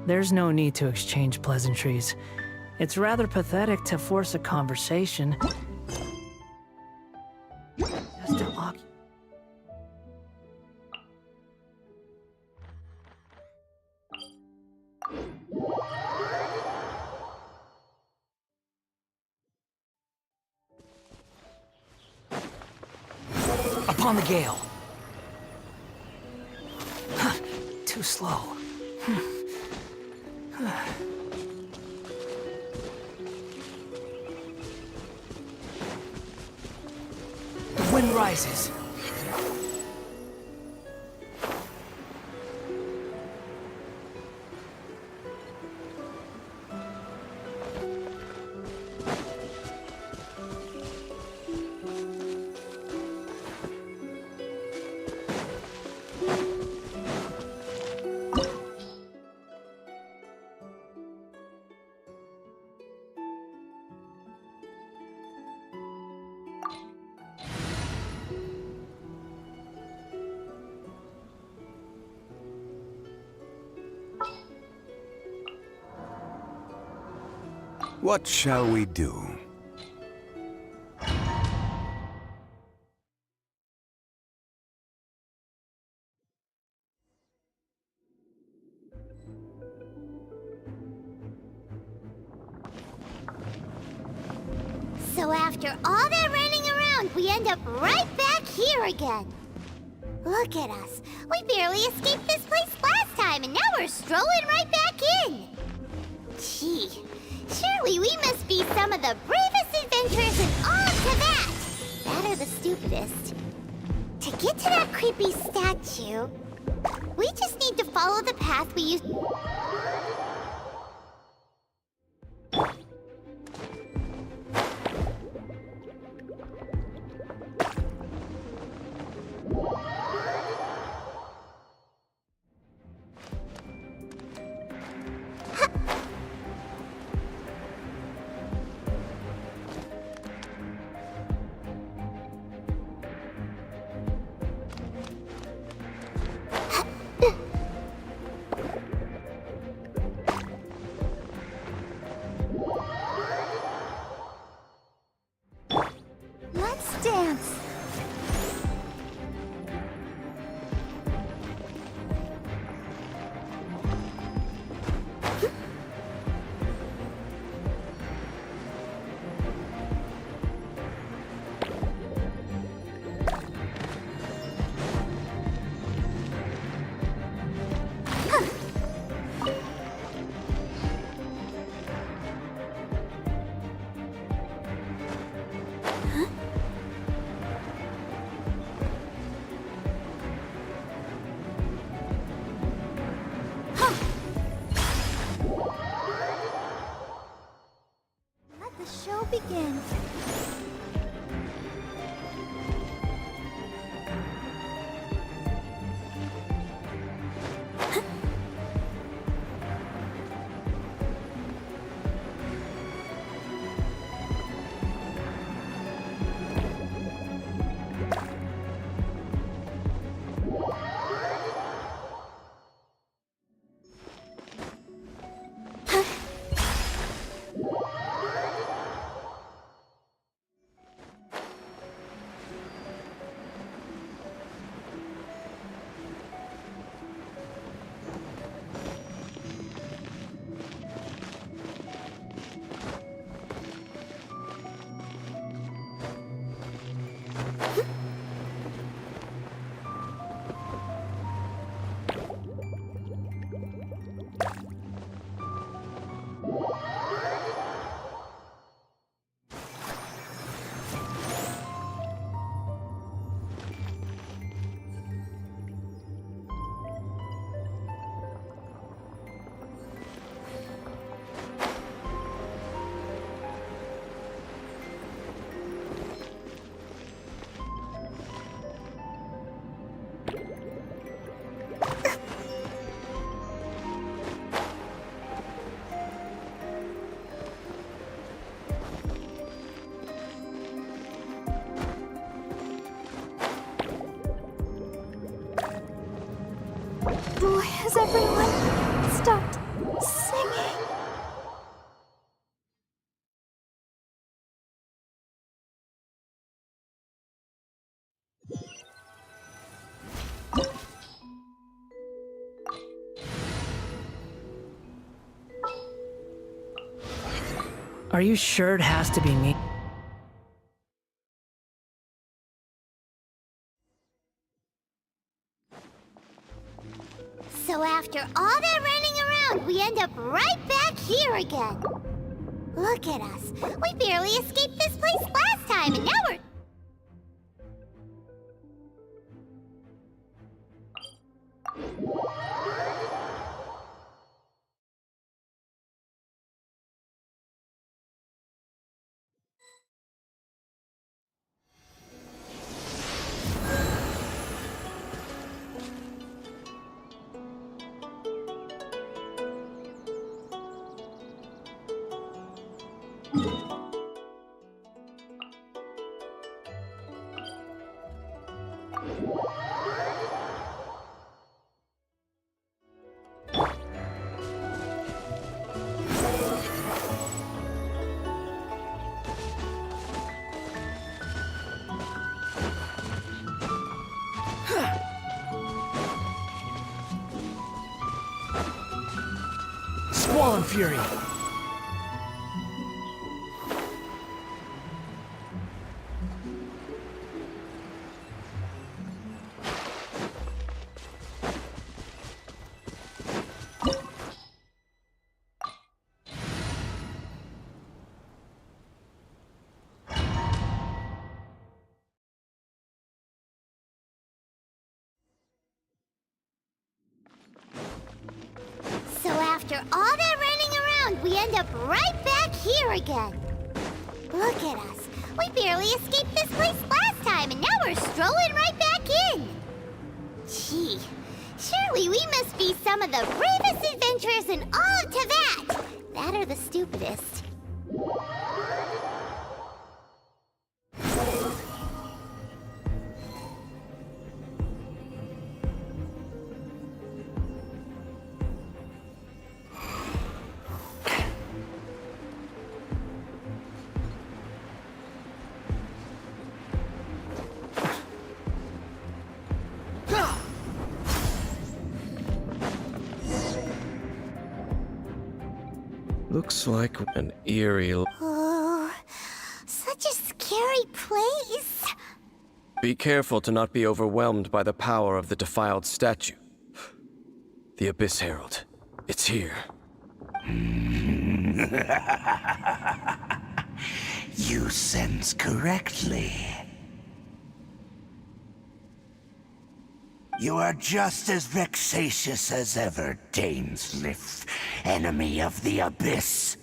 There's no need to exchange pleasantries. It's rather pathetic to force a conversation. Just to lock. Upon the gale. Too slow. The wind rises. What shall we do? So after all that running around, we end up right back here again. Look at us. We barely escaped this place last time, and now we're strolling right back in. Gee, surely we must be some of the bravest adventurers in all of Tibet. That or the stupidest. To get to that creepy statue, we just need to follow the path we used. Let's dance. Let the show begin. Has everyone stopped Singing. Are you sure it has to be me? So after all that running around, we end up right back here again. Look at us. We barely escaped this place last time, and now we're... Squall and Fury! So after all that running around, we end up right back here again. Look at us. We barely escaped this place last time, and now we're strolling right back in. Gee, surely we must be some of the bravest adventurers in all of Teyvat. That or the stupidest. Looks like an eerie... Oh, such a scary place. Be careful to not be overwhelmed by the power of the defiled statue. The Abyss Herald. It's here. You sense correctly. You are just as vexatious as ever, Dainsleif, enemy of the Abyss.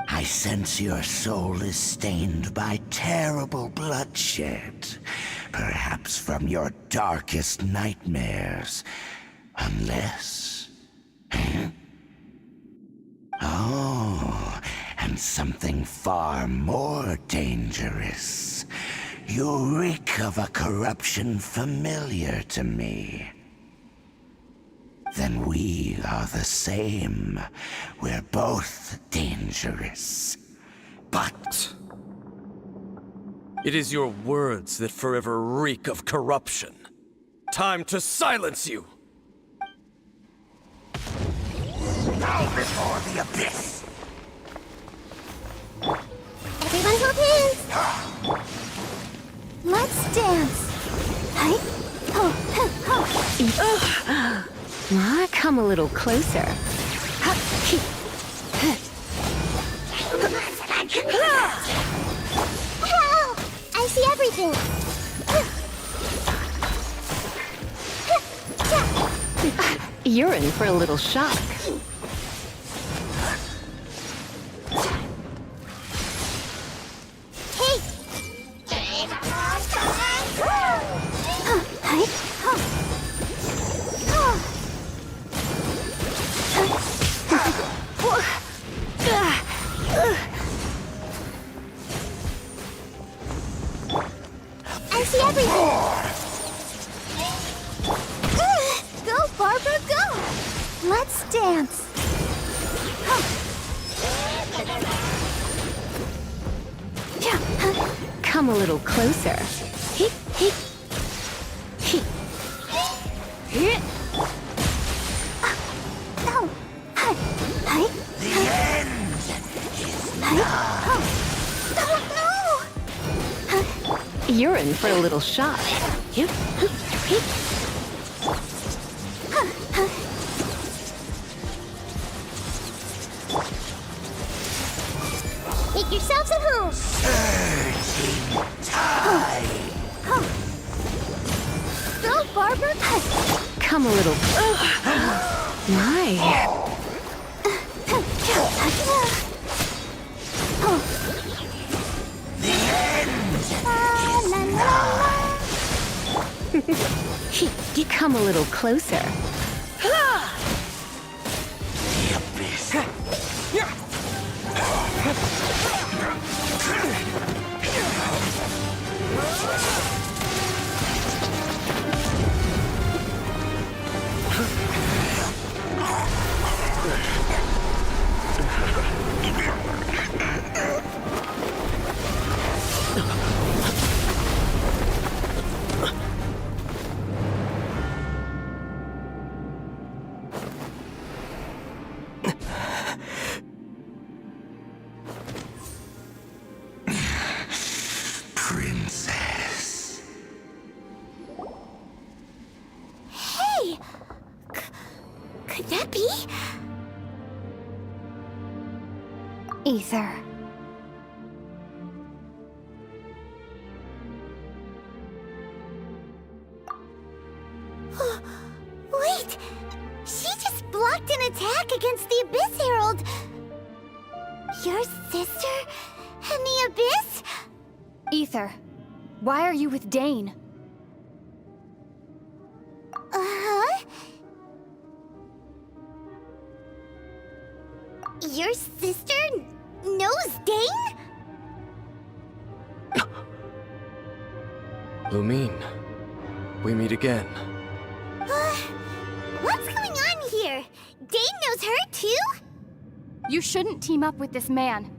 I sense your soul is stained by terrible bloodshed, perhaps from your darkest nightmares, unless... Oh, and something far more dangerous. You reek of a corruption familiar to me. Then we are the same. We're both dangerous. But... It is your words that forever reek of corruption. Time to silence you! Bow before the Abyss! Everyone hold hands. Let's dance. Hi. Ho, ho, ho. Ma, come a little closer. Wow! I see everything. You're in for a little shock. Hey! Hi. I see everything. Go, Barbara, go! Let's dance. Come a little closer. Heep, heep. Heep. Oh. Hi. The end is nigh. Oh, no. You're in for a little shock. Heep, heep. Make yourselves at home. Surging tide. Go, Barbara. Come a little. My. The end is nigh. Come a little closer. The abyss. Princess. Hey! Could that be? Ether. Wait! She just blocked an attack against the Abyss Herald! Your sister and the Abyss? Ether, why are you with Dane? Uh-huh? Your sister knows Dane? Lumine, we meet again. What's going on here? Dane knows her too? You shouldn't team up with this man.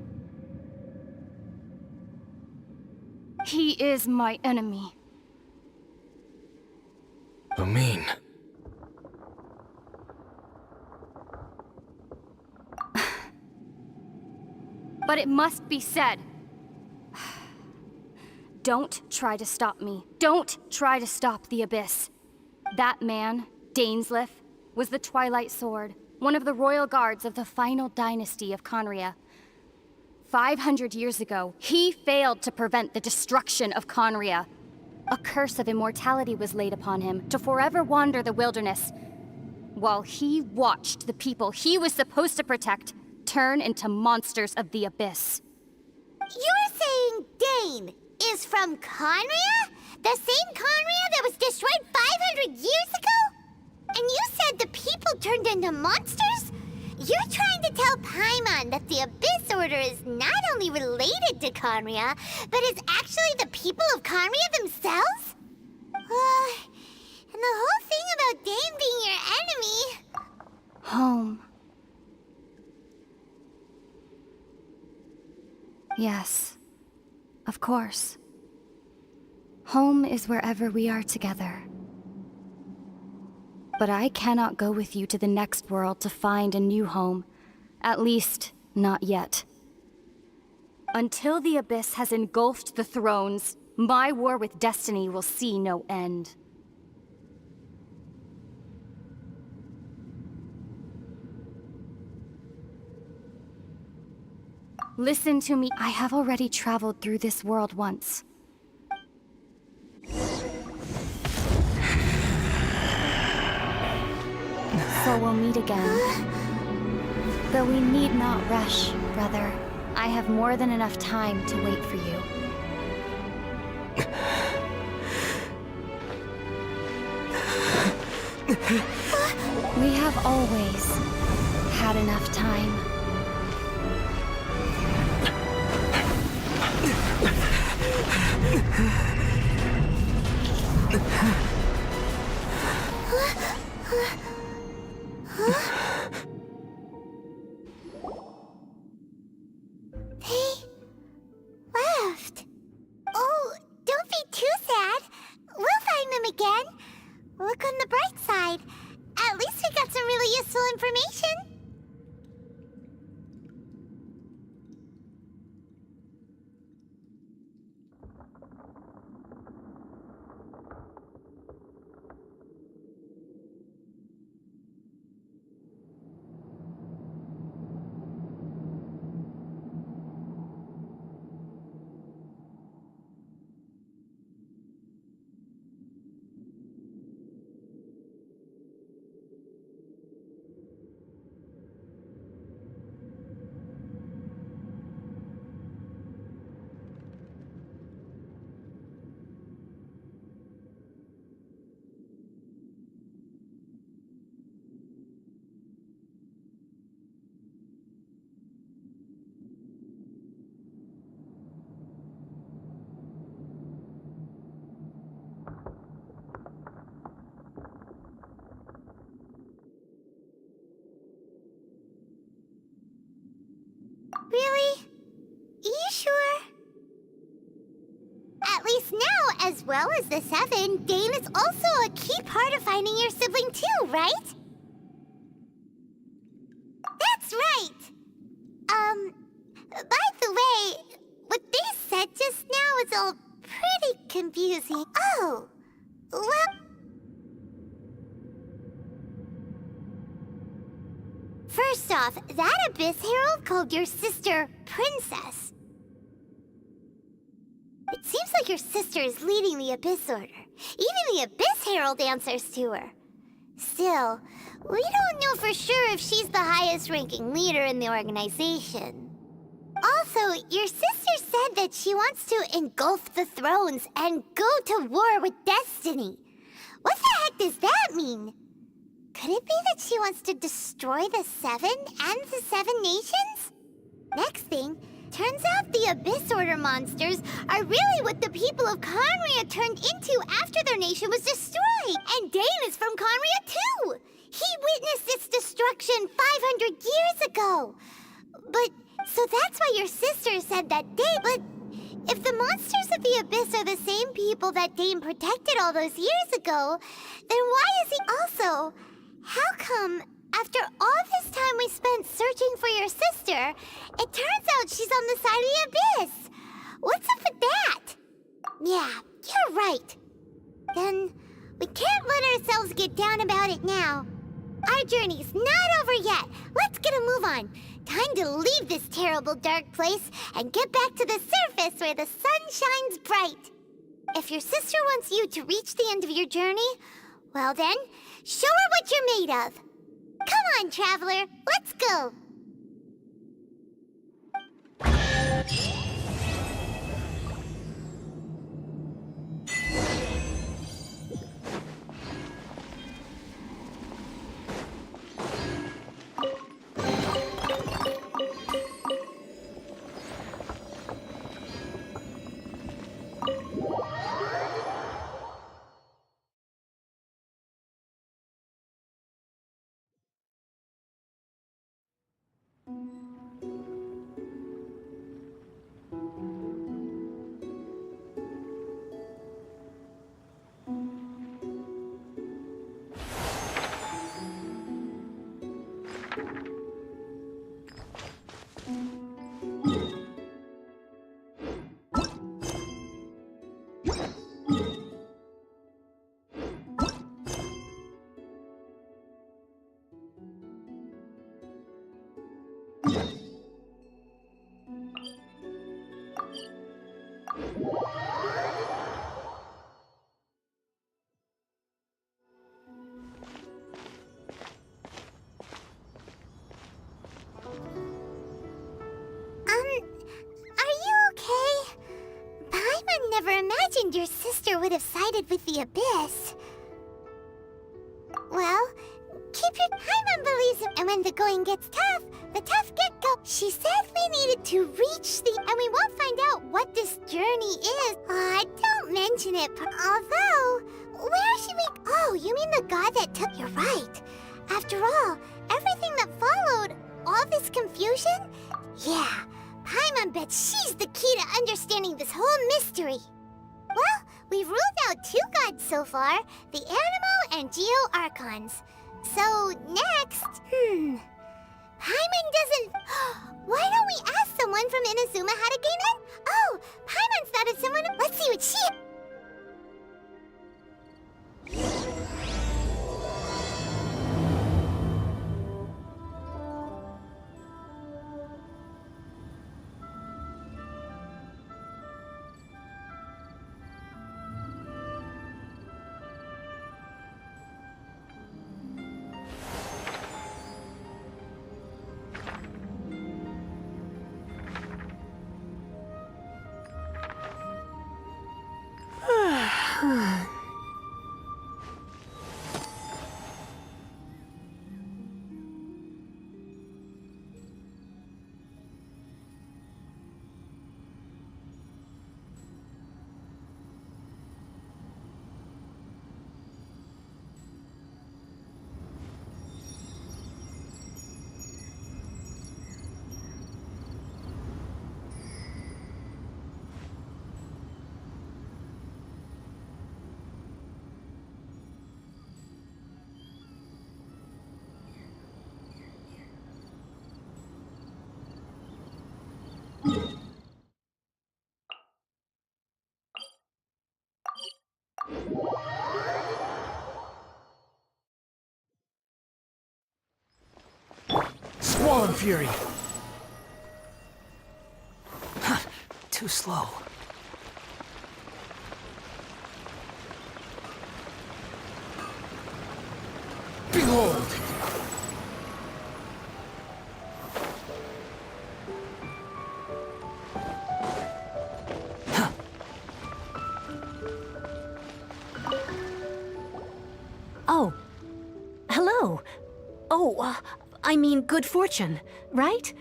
He is my enemy. Lumine. But it must be said. Don't try to stop me. Don't try to stop the Abyss. That man, Dainsleif, was the Twilight Sword, one of the royal guards of the final dynasty of Conria. 500 years ago, he failed to prevent the destruction of Conria. A curse of immortality was laid upon him to forever wander the wilderness, while he watched the people he was supposed to protect turn into monsters of the Abyss. You're saying Dane is from Conria? The same Conria that was destroyed 500 years ago? And you said the people turned into monsters? You're trying to tell Paimon that the Abyss Order is not only related to Conria, but is actually the people of Conria themselves? And the whole thing about Dane being your enemy... Home. Yes, of course. Home is wherever we are together. But I cannot go with you to the next world to find a new home. At least, not yet. Until the Abyss has engulfed the thrones, my war with destiny will see no end. Listen to me. I have already traveled through this world once. So we'll meet again. Though we need not rush, brother. I have more than enough time to wait for you. We have always had enough time. Huh? useful information. Really? Are you sure? At least now, as well as the Seven, Dane is also a key part of finding your sibling too, right? That's right! By the way, what they said just now is all pretty confusing. Oh, well... First off, that Abyss Herald called your sister Princess. It seems like your sister is leading the Abyss Order. Even the Abyss Herald answers to her. Still, we don't know for sure if she's the highest-ranking leader in the organization. Also, your sister said that she wants to engulf the thrones and go to war with Destiny. What the heck does that mean? Could it be that she wants to destroy the Seven and the Seven Nations? Next thing, turns out the Abyss Order monsters are really what the people of Conria turned into after their nation was destroyed. And Dane is from Conria too! He witnessed its destruction 500 years ago. But, so that's why your sister said that Dane... But if the monsters of the Abyss are the same people that Dane protected all those years ago, then why is he also... How come, after all this time we spent searching for your sister, it turns out she's on the side of the Abyss? What's up with that? Yeah, you're right. Then, we can't let ourselves get down about it now. Our journey's not over yet. Let's get a move on. Time to leave this terrible dark place and get back to the surface where the sun shines bright. If your sister wants you to reach the end of your journey, well then, show her what you're made of. Come on, traveler, let's go. Never imagined your sister would have sided with the Abyss. Well, keep your... Paimon believes in... And when the going gets tough, the tough get go. She said we needed to reach the... And we won't find out what this journey is. Don't mention it. Although, where should we... Oh, you mean the god that took... You're right. After all, everything that followed, all this confusion? Yeah. Paimon bets she's the key to understanding this whole mystery. Well, we've ruled out two gods so far, the Animo and Geo Archons. So, next... Paimon doesn't... Why don't we ask someone from Inazuma how to gain in? Oh, Paimon's thought of someone... Let's see what she... Squall Fury! Too slow. Behold! Oh. Hello. Oh, I mean good fortune, right?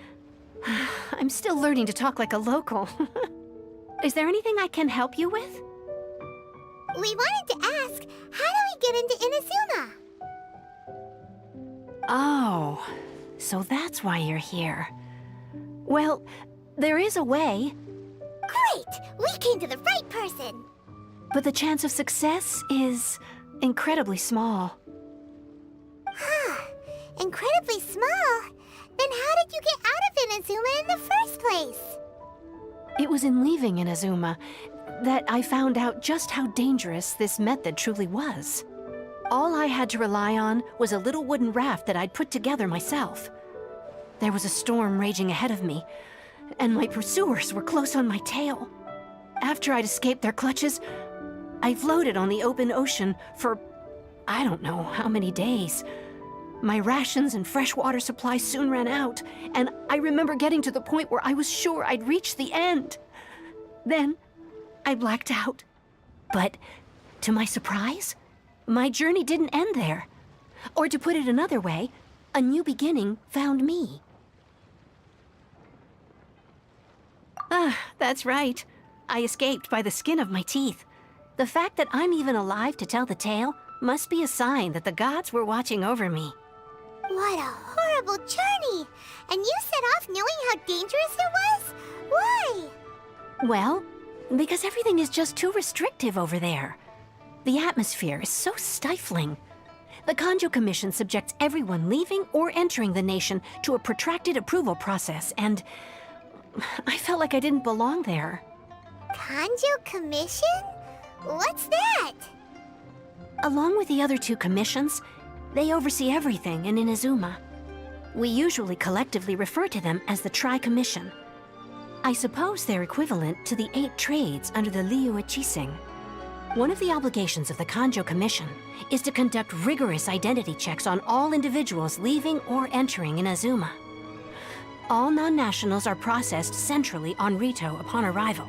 I'm still learning to talk like a local. Is there anything I can help you with? We wanted to ask, how do we get into Inazuma? Oh, so that's why you're here. Well, there is a way, Great! We came to the right person! but the chance of success is incredibly small. Incredibly small? Then how did you get out of Inazuma in the first place? It was in leaving Inazuma that I found out just how dangerous this method truly was. All I had to rely on was a little wooden raft that I'd put together myself. There was a storm raging ahead of me, and my pursuers were close on my tail. After I'd escaped their clutches, I floated on the open ocean for I don't know how many days. My rations and fresh water supply soon ran out, and I remember getting to the point where I was sure I'd reached the end. Then, I blacked out. But, to my surprise, my journey didn't end there. Or to put it another way, a new beginning found me. Ah, that's right. I escaped by the skin of my teeth. The fact that I'm even alive to tell the tale must be a sign that the gods were watching over me. What a horrible journey! And you set off knowing how dangerous it was? Why? Well, because everything is just too restrictive over there. The atmosphere is so stifling. The Kanjo Commission subjects everyone leaving or entering the nation to a protracted approval process, and I felt like I didn't belong there. Kanjo Commission? What's that? Along with the other two commissions, they oversee everything in Inazuma. We usually collectively refer to them as the Tri-Commission. I suppose they're equivalent to the 8 trades under the Liu Ichising. One of the obligations of the Kanjo Commission is to conduct rigorous identity checks on all individuals leaving or entering Inazuma. All non-nationals are processed centrally on Rito upon arrival.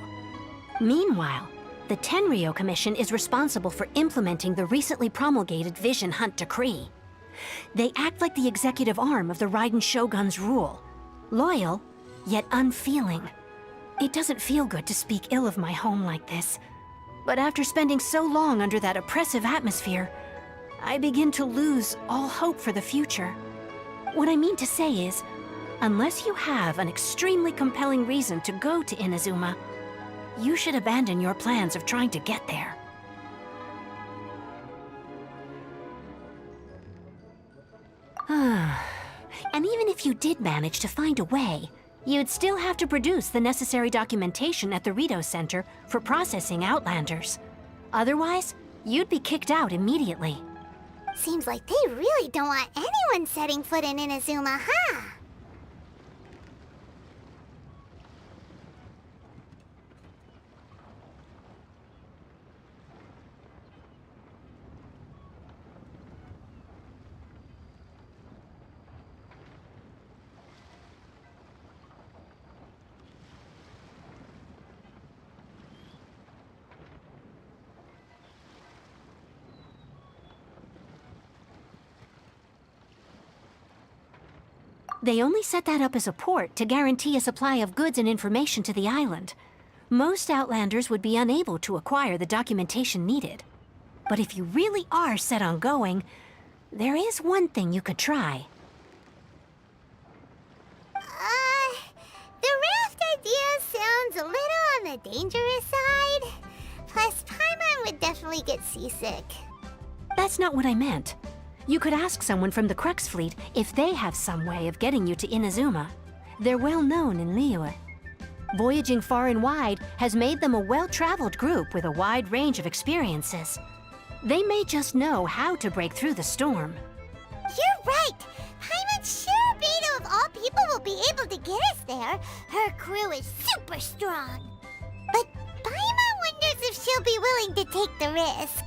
Meanwhile, the Tenryo Commission is responsible for implementing the recently promulgated Vision Hunt Decree. They act like the executive arm of the Raiden Shogun's rule. Loyal, yet unfeeling. It doesn't feel good to speak ill of my home like this. But after spending so long under that oppressive atmosphere, I begin to lose all hope for the future. What I mean to say is, unless you have an extremely compelling reason to go to Inazuma, you should abandon your plans of trying to get there. if you did manage to find a way, you'd still have to produce the necessary documentation at the Rito Center for processing Outlanders. Otherwise, you'd be kicked out immediately. Seems like they really don't want anyone setting foot in Inazuma, huh? They only set that up as a port to guarantee a supply of goods and information to the island. Most Outlanders would be unable to acquire the documentation needed. But if you really are set on going, there is one thing you could try. The raft idea sounds a little on the dangerous side. Plus, Paimon would definitely get seasick. That's not what I meant. You could ask someone from the Crux fleet if they have some way of getting you to Inazuma. They're well known in Liyue. Voyaging far and wide has made them a well-traveled group with a wide range of experiences. They may just know how to break through the storm. You're right! Paimon's sure Beto of all people will be able to get us there. Her crew is super strong. But Paimon wonders if she'll be willing to take the risk.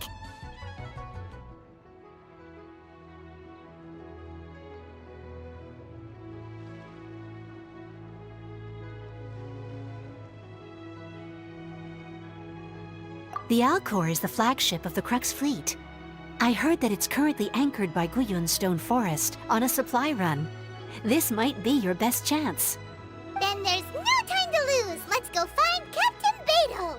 The Alcor is the flagship of the Crux fleet. I heard that it's currently anchored by Guyun Stone Forest on a supply run. This might be your best chance. Then there's no time to lose. Let's go find Captain Beto.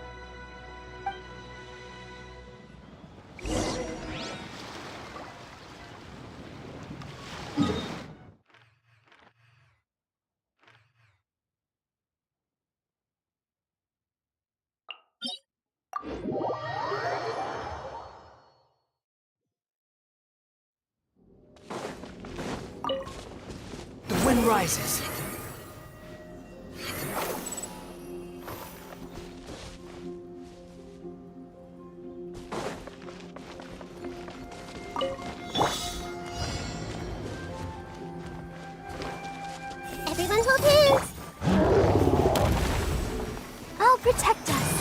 The wind rises. Everyone hold hands. I'll protect us.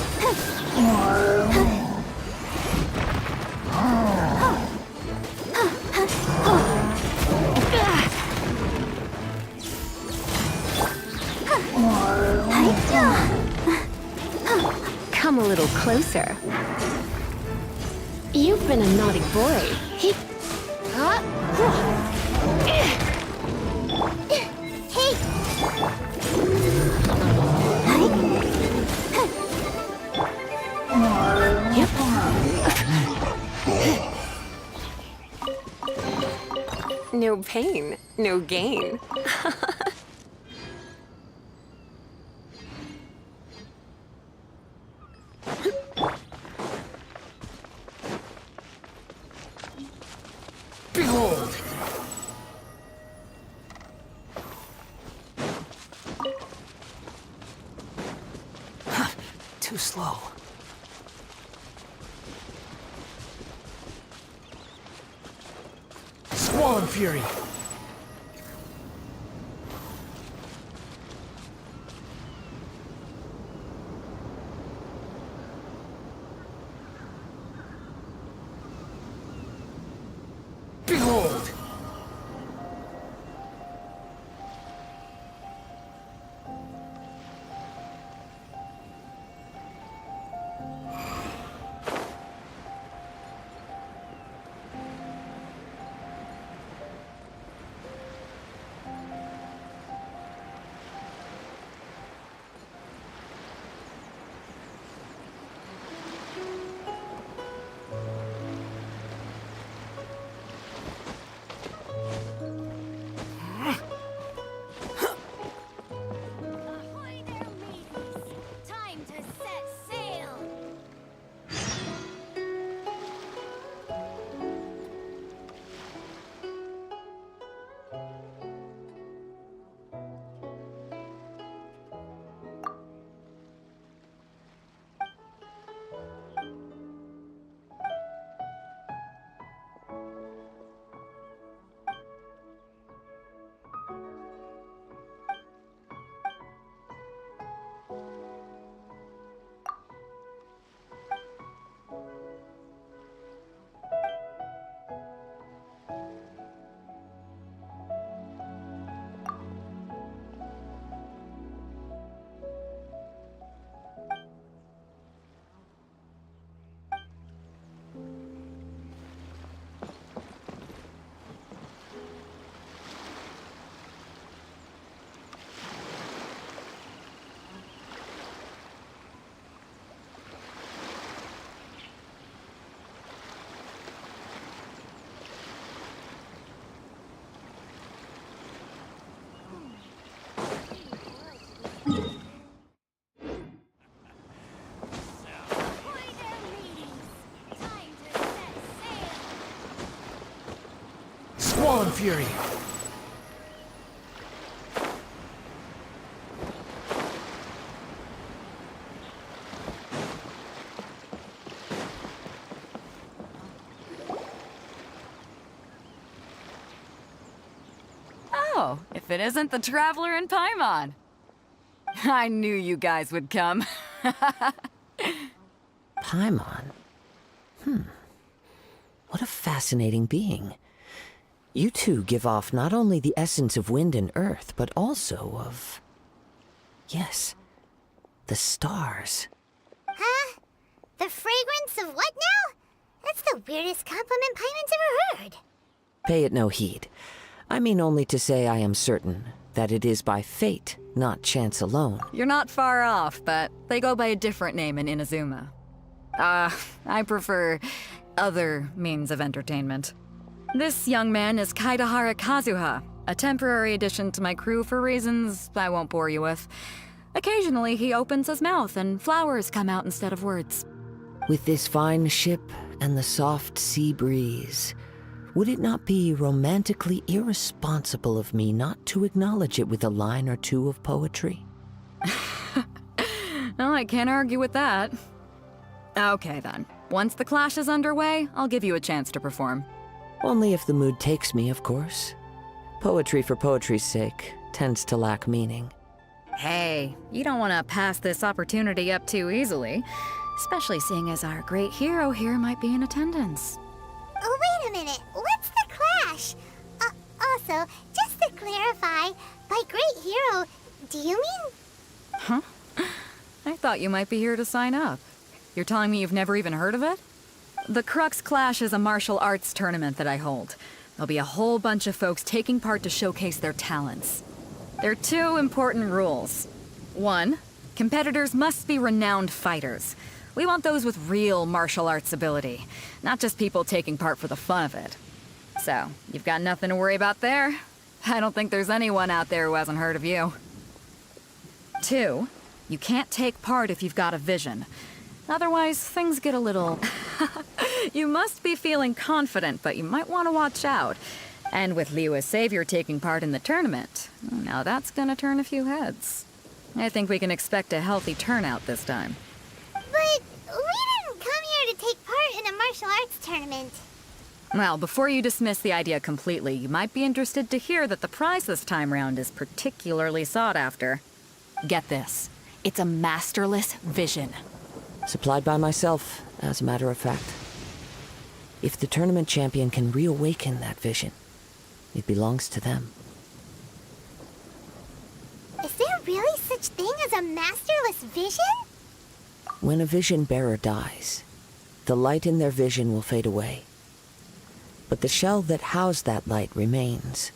Come a little closer. You've been a naughty boy. Hey! No pain, no gain. Behold! Too slow. Squall Fury! Behold! Fury. Oh, if it isn't the Traveler and Paimon. I knew you guys would come. Paimon? What a fascinating being. You two give off not only the essence of wind and earth, but also of... yes, the stars. Huh? The fragrance of what now? That's the weirdest compliment Paimon's ever heard. Pay it no heed. I mean only to say I am certain that it is by fate, not chance alone. You're not far off, but they go by a different name in Inazuma. I prefer other means of entertainment. This young man is Kaidahara Kazuha, a temporary addition to my crew for reasons I won't bore you with. Occasionally, he opens his mouth and flowers come out instead of words. With this fine ship and the soft sea breeze, would it not be romantically irresponsible of me not to acknowledge it with a line or two of poetry? No, I can't argue with that. Okay then. Once the clash is underway, I'll give you a chance to perform. Only if the mood takes me, of course. Poetry for poetry's sake tends to lack meaning. Hey, you don't want to pass this opportunity up too easily, especially seeing as our great hero here might be in attendance. Oh, wait a minute. What's the clash? Also, just to clarify, by great hero, do you mean... Huh? I thought you might be here to sign up. You're telling me you've never even heard of it? The Crux Clash is a martial arts tournament that I hold. There'll be a whole bunch of folks taking part to showcase their talents. There are two important rules. One, competitors must be renowned fighters. We want those with real martial arts ability, not just people taking part for the fun of it. So, you've got nothing to worry about there. I don't think there's anyone out there who hasn't heard of you. Two, you can't take part if you've got a vision. Otherwise, things get a little... You must be feeling confident, but you might want to watch out. And with Liyue's savior taking part in the tournament, now that's gonna turn a few heads. I think we can expect a healthy turnout this time. But we didn't come here to take part in a martial arts tournament. Well, before you dismiss the idea completely, you might be interested to hear that the prize this time round is particularly sought after. Get this. It's a masterless vision. Supplied by myself, as a matter of fact. If the tournament champion can reawaken that vision, it belongs to them. Is there really such thing as a masterless vision? When a vision bearer dies, the light in their vision will fade away. But the shell that housed that light remains.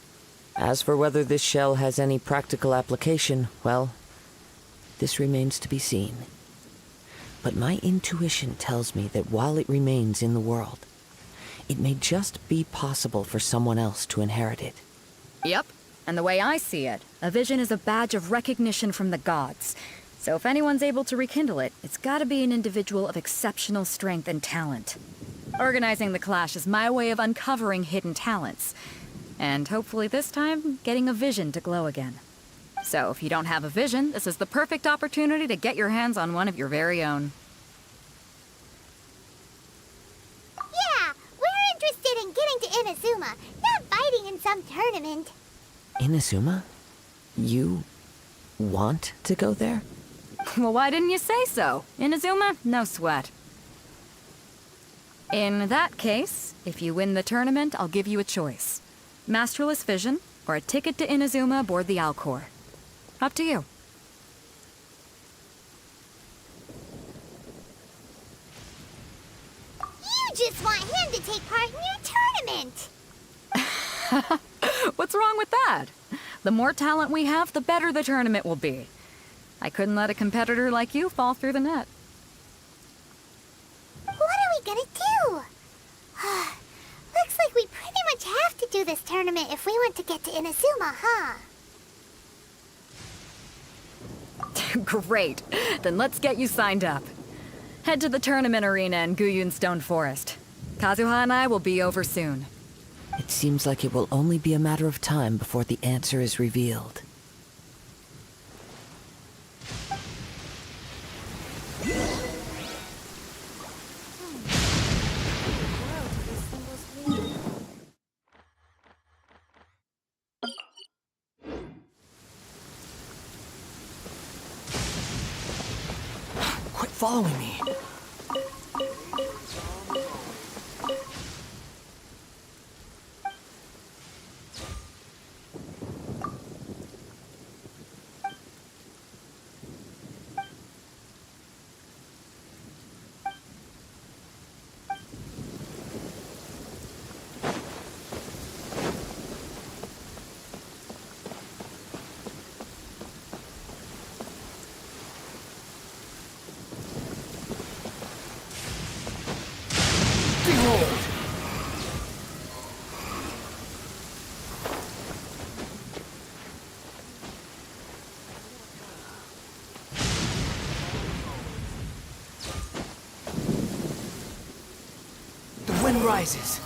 As for whether this shell has any practical application, well, this remains to be seen. But my intuition tells me that while it remains in the world, it may just be possible for someone else to inherit it. Yep. And the way I see it, a vision is a badge of recognition from the gods. So if anyone's able to rekindle it, it's gotta be an individual of exceptional strength and talent. Organizing the clash is my way of uncovering hidden talents. And hopefully this time, getting a vision to glow again. So if you don't have a vision, this is the perfect opportunity to get your hands on one of your very own. Yeah, we're interested in getting to Inazuma, not fighting in some tournament. Inazuma? You want to go there? Well, why didn't you say so? Inazuma? No sweat. In that case, if you win the tournament, I'll give you a choice. Masterless Vision, or a ticket to Inazuma aboard the Alcor. Up to you. You just want him to take part in your tournament! What's wrong with that? The more talent we have, the better the tournament will be. I couldn't let a competitor like you fall through the net. What are we gonna do? Looks like we pretty much have to do this tournament if we want to get to Inazuma, huh? Great. Then let's get you signed up. Head to the tournament arena in Guyun Stone Forest. Kazuha and I will be over soon. It seems like it will only be a matter of time before the answer is revealed. Quit following me. The wind rises.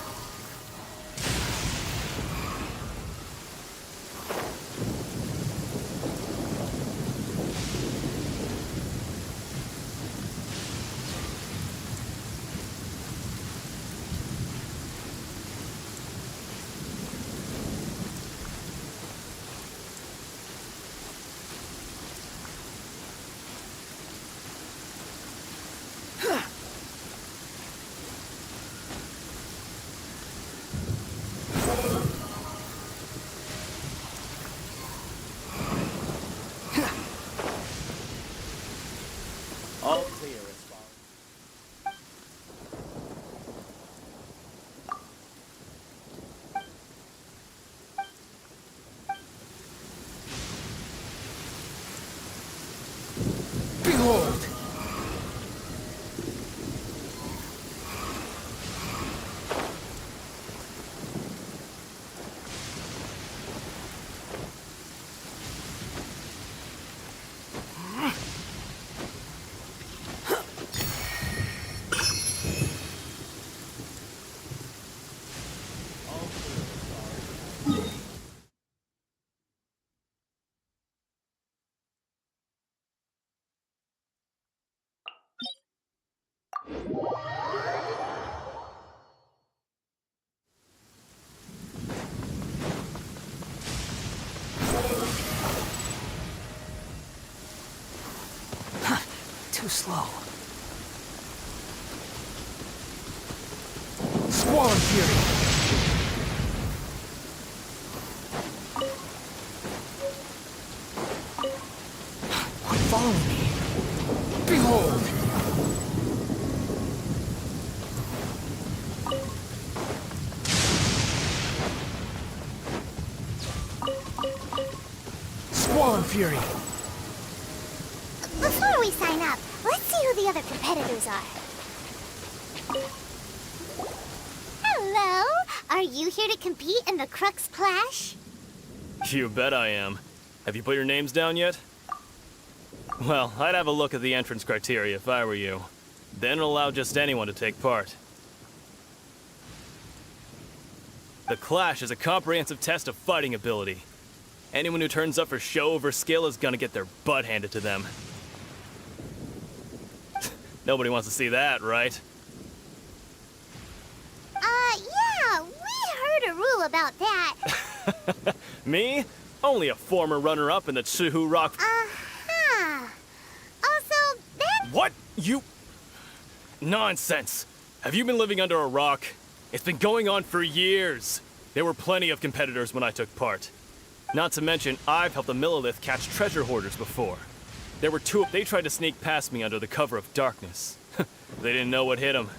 All clear as far. Behold! Too slow. Squall Fury! Quit following me. Behold! Squall Fury! Before we sign up, let's see who the other competitors are. Hello! Are you here to compete in the Crux Clash? You bet I am. Have you put your names down yet? Well, I'd have a look at the entrance criteria if I were you. Then allow just anyone to take part. The Clash is a comprehensive test of fighting ability. Anyone who turns up for show over skill is gonna get their butt handed to them. Nobody wants to see that, right? Yeah, we heard a rule about that. Me? Only a former runner-up in the Chihu Rock. Uh-huh. Also, that... What? You... Nonsense. Have you been living under a rock? It's been going on for years. There were plenty of competitors when I took part. Not to mention, I've helped the Millilith catch treasure hoarders before. There were two. They tried to sneak past me under the cover of darkness. They didn't know what hit them.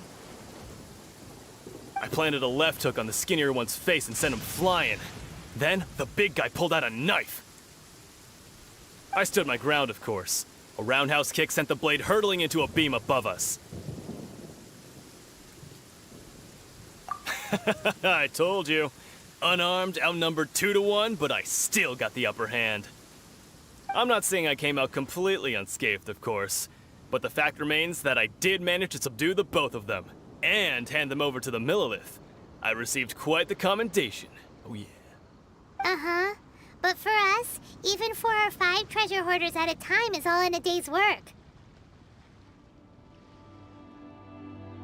I planted a left hook on the skinnier one's face and sent him flying. Then, the big guy pulled out a knife. I stood my ground, of course. A roundhouse kick sent the blade hurtling into a beam above us. I told you. Unarmed, outnumbered 2-1, but I still got the upper hand. I'm not saying I came out completely unscathed, of course, but the fact remains that I did manage to subdue the both of them, and hand them over to the Millilith. I received quite the commendation. Oh yeah. Uh-huh. But for us, even 4 or 5 treasure hoarders at a time is all in a day's work.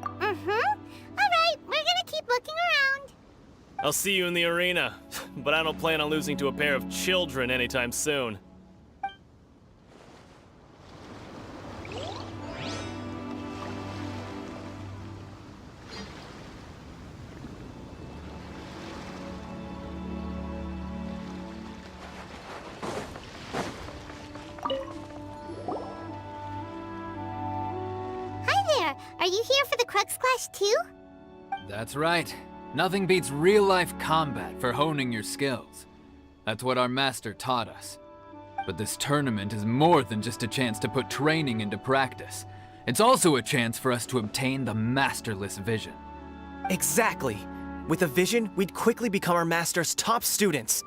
Mm-hmm. Alright, we're gonna keep looking around. I'll see you in the arena, but I don't plan on losing to a pair of children anytime soon. Hi there! Are you here for the Crux Clash too? That's right. Nothing beats real-life combat for honing your skills. That's what our master taught us. But this tournament is more than just a chance to put training into practice. It's also a chance for us to obtain the masterless vision. Exactly. With a vision, we'd quickly become our master's top students.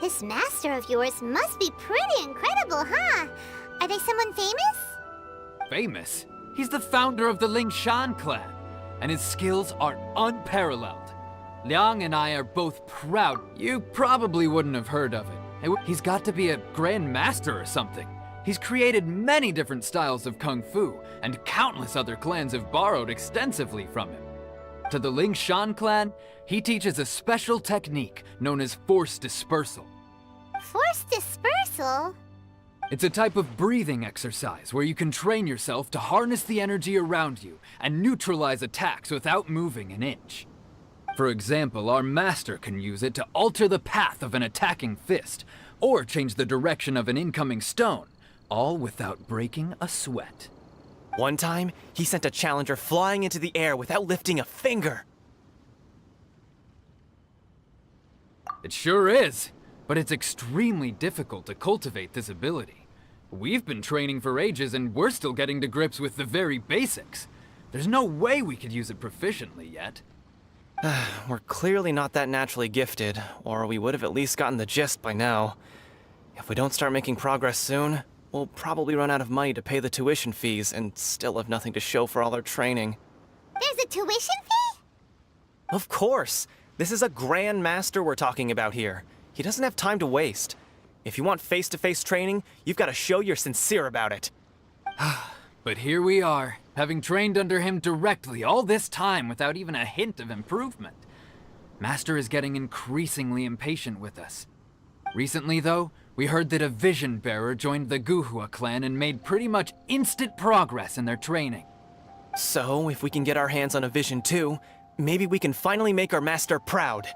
This master of yours must be pretty incredible, huh? Are they someone famous? Famous? He's the founder of the Lingshan clan, and his skills are unparalleled. Liang and I are both proud. You probably wouldn't have heard of it. He's got to be a grand master or something. He's created many different styles of kung fu, and countless other clans have borrowed extensively from him. To the Lingshan clan, he teaches a special technique known as force dispersal. Force dispersal? It's a type of breathing exercise where you can train yourself to harness the energy around you and neutralize attacks without moving an inch. For example, our master can use it to alter the path of an attacking fist, or change the direction of an incoming stone, all without breaking a sweat. One time, he sent a challenger flying into the air without lifting a finger. It sure is, but it's extremely difficult to cultivate this ability. We've been training for ages and we're still getting to grips with the very basics. There's no way we could use it proficiently yet. We're clearly not that naturally gifted, or we would have at least gotten the gist by now. If we don't start making progress soon, we'll probably run out of money to pay the tuition fees and still have nothing to show for all our training. There's a tuition fee? Of course! This is a Grand Master we're talking about here. He doesn't have time to waste. If you want face-to-face training, you've got to show you're sincere about it. But here we are, having trained under him directly all this time without even a hint of improvement. Master is getting increasingly impatient with us. Recently, though, we heard that a vision bearer joined the Guhua clan and made pretty much instant progress in their training. So, if we can get our hands on a vision too, maybe we can finally make our master proud.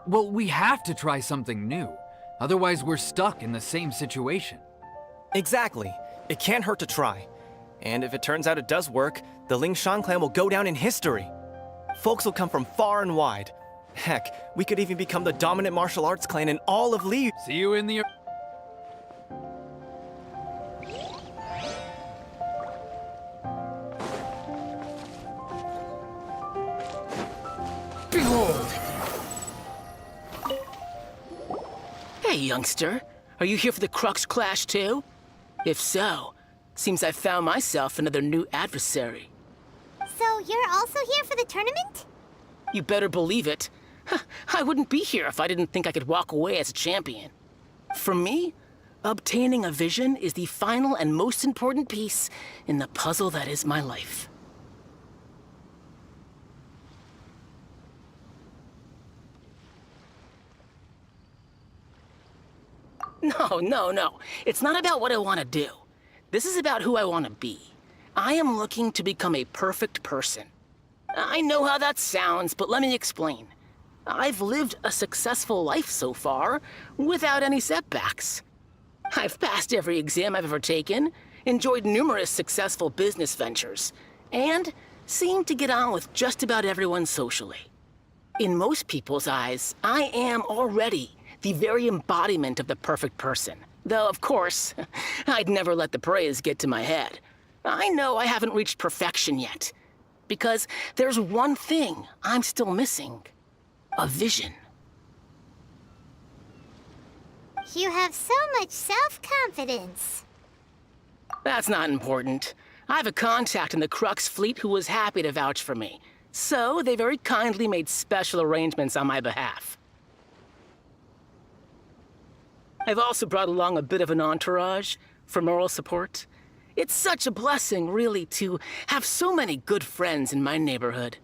Well, we have to try something new. Otherwise, we're stuck in the same situation. Exactly. It can't hurt to try. And if it turns out it does work, the Lingshan clan will go down in history. Folks will come from far and wide. Heck, we could even become the dominant martial arts clan in all of Liu. See you in the... Behold! Hey, youngster. Are you here for the Crux Clash too? If so, seems I found myself another new adversary. So you're also here for the tournament? You better believe it. I wouldn't be here if I didn't think I could walk away as a champion. For me, obtaining a vision is the final and most important piece in the puzzle that is my life. No. It's not about what I want to do. This is about who I want to be. I am looking to become a perfect person. I know how that sounds, but let me explain. I've lived a successful life so far, without any setbacks. I've passed every exam I've ever taken, enjoyed numerous successful business ventures, and seem to get on with just about everyone socially. In most people's eyes, I am already the very embodiment of the perfect person. Though, of course, I'd never let the praise get to my head. I know I haven't reached perfection yet, because there's one thing I'm still missing. A vision. You have so much self-confidence. That's not important. I have a contact in the Crux fleet who was happy to vouch for me. So they very kindly made special arrangements on my behalf. I've also brought along a bit of an entourage for moral support. It's such a blessing, really, to have so many good friends in my neighborhood.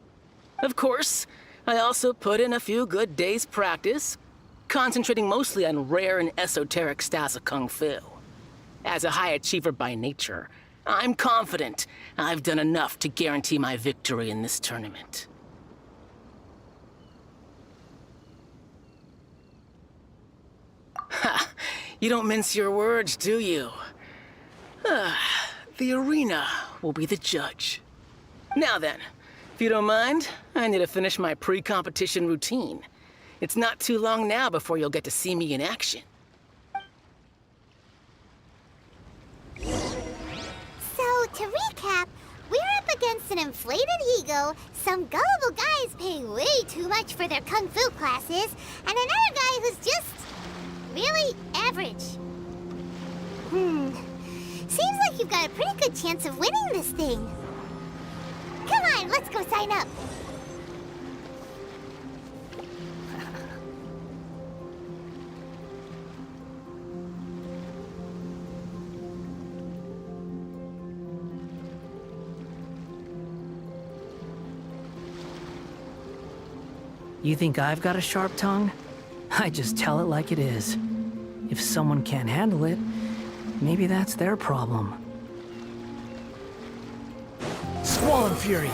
Of course, I also put in a few good days' practice, concentrating mostly on rare and esoteric styles of Kung Fu. As a high achiever by nature, I'm confident I've done enough to guarantee my victory in this tournament. Ha! You don't mince your words, do you? The arena will be the judge. Now then, if you don't mind, I need to finish my pre-competition routine. It's not too long now before you'll get to see me in action. So, to recap, we're up against an inflated ego, some gullible guys paying way too much for their kung fu classes, and another guy who's just really average. Seems like you've got a pretty good chance of winning this thing. Come on, let's go sign up. You think I've got a sharp tongue? I just tell it like it is. If someone can't handle it, maybe that's their problem. Squall and Fury!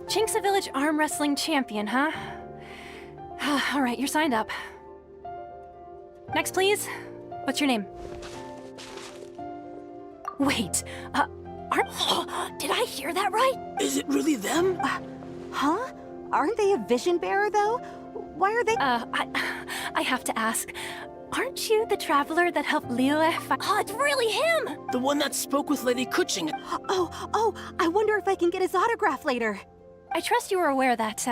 Chinksa Village arm wrestling champion, huh? All right, you're signed up. Next, please. What's your name? Wait, did I hear that right? Is it really them? Huh? Aren't they a vision bearer, though? Why are they— I have to ask. Aren't you the traveler that helped Liyue fight? Oh, it's really him! The one that spoke with Lady Kuching. Oh, I wonder if I can get his autograph later. I trust you are aware that,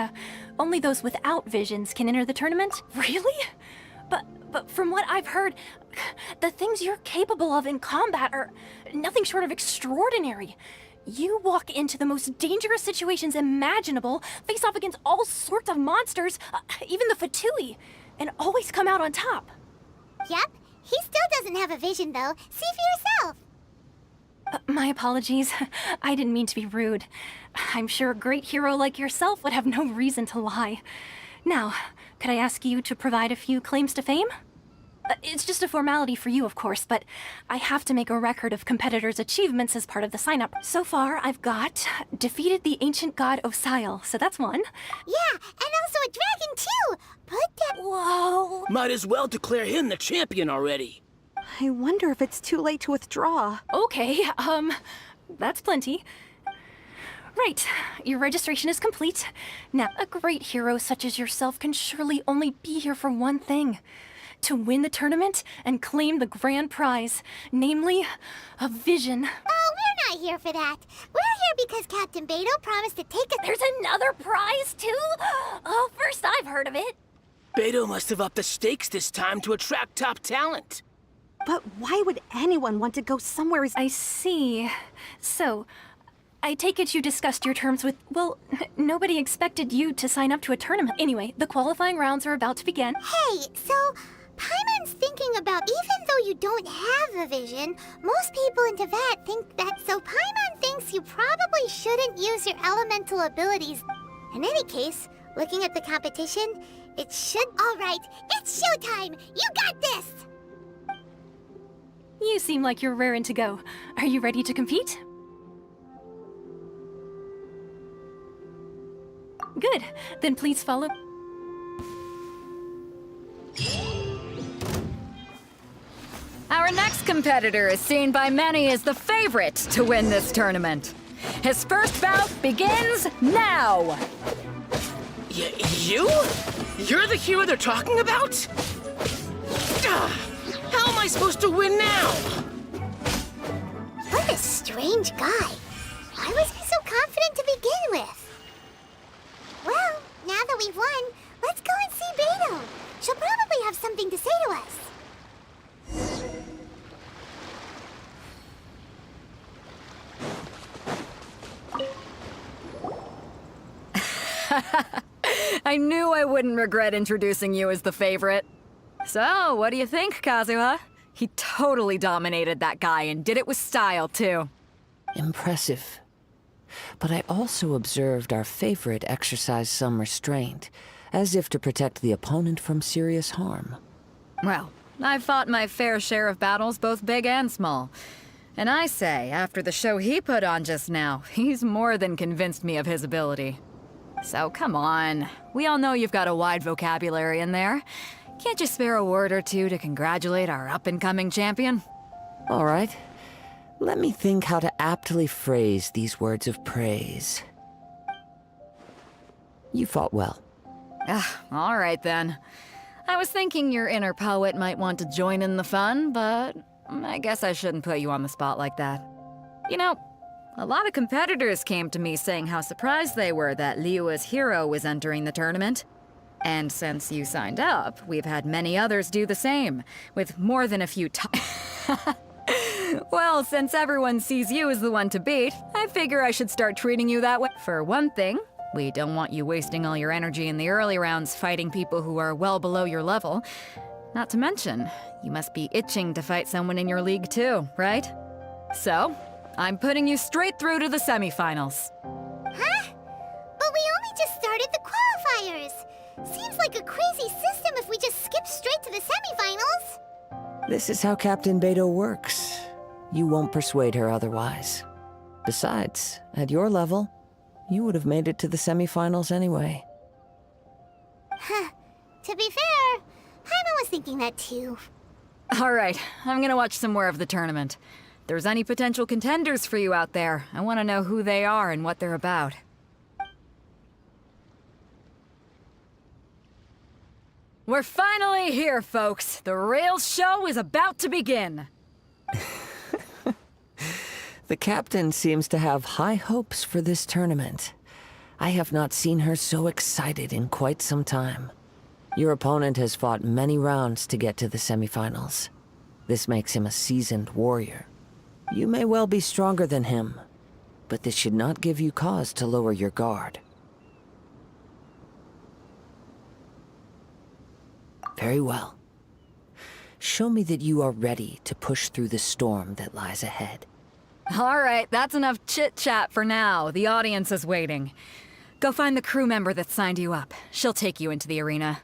only those without visions can enter the tournament? Really? But from what I've heard, the things you're capable of in combat are nothing short of extraordinary. You walk into the most dangerous situations imaginable, face off against all sorts of monsters, even the Fatui, and always come out on top. Yep, he still doesn't have a vision, though. See for yourself. My apologies. I didn't mean to be rude. I'm sure a great hero like yourself would have no reason to lie. Now, could I ask you to provide a few claims to fame? It's just a formality for you, of course, but I have to make a record of competitors' achievements as part of the sign-up. So far, I've got defeated the ancient god Osail, so that's one. Yeah, and also a dragon, too! Put that— Whoa! Might as well declare him the champion already. I wonder if it's too late to withdraw. Okay, that's plenty. Right, your registration is complete. Now, a great hero such as yourself can surely only be here for one thing. To win the tournament and claim the grand prize, namely, a vision. Oh, we're not here for that. We're here because Captain Beto promised to take us— There's another prize, too? Oh, first I've heard of it. Beto must have upped the stakes this time to attract top talent. But why would anyone want to go somewhere as— I see. So, I take it you discussed your terms with— well, nobody expected you to sign up to a tournament. Anyway, the qualifying rounds are about to begin. Hey, so Paimon's thinking about, even though you don't have a vision, most people in Teyvat think that, so Paimon thinks you probably shouldn't use your elemental abilities. In any case, looking at the competition, it should— All right, it's showtime! You got this! You seem like you're raring to go. Are you ready to compete? Good. Then please follow. All Our next competitor is seen by many as the favorite to win this tournament. His first bout begins now! You? You're the hero they're talking about? How am I supposed to win now? What a strange guy. Why was he so confident to begin with? Well, now that we've won, let's go and see Beto. She'll probably have something to say to us. I knew I wouldn't regret introducing you as the favorite. So, what do you think, Kazuha? He totally dominated that guy and did it with style, too. Impressive. But I also observed our favorite exercise some restraint, as if to protect the opponent from serious harm. Well, I've fought my fair share of battles, both big and small. And I say, after the show he put on just now, he's more than convinced me of his ability. So come on, we all know you've got a wide vocabulary in there. Can't you spare a word or two to congratulate our up-and-coming champion? All right. Let me think how to aptly phrase these words of praise. You fought well. All right then. I was thinking your inner poet might want to join in the fun, but I guess I shouldn't put you on the spot like that. You know, a lot of competitors came to me saying how surprised they were that Liyue's hero was entering the tournament. And since you signed up, we've had many others do the same, with more than a few Well, since everyone sees you as the one to beat, I figure I should start treating you that way. For one thing, we don't want you wasting all your energy in the early rounds fighting people who are well below your level. Not to mention, you must be itching to fight someone in your league too, right? So, I'm putting you straight through to the semifinals. Huh? But we only just started the qualifiers. Seems like a crazy system if we just skip straight to the semifinals. This is how Captain Beto works. You won't persuade her otherwise. Besides, at your level, you would have made it to the semifinals anyway. Huh. To be fair, Paimon was thinking that too. All right, I'm gonna watch some more of the tournament. If there's any potential contenders for you out there, I want to know who they are and what they're about. We're finally here, folks. The real show is about to begin. The captain seems to have high hopes for this tournament. I have not seen her so excited in quite some time. Your opponent has fought many rounds to get to the semifinals. This makes him a seasoned warrior. You may well be stronger than him, but this should not give you cause to lower your guard. Very well. Show me that you are ready to push through the storm that lies ahead. All right, that's enough chit-chat for now. The audience is waiting. Go find the crew member that signed you up. She'll take you into the arena.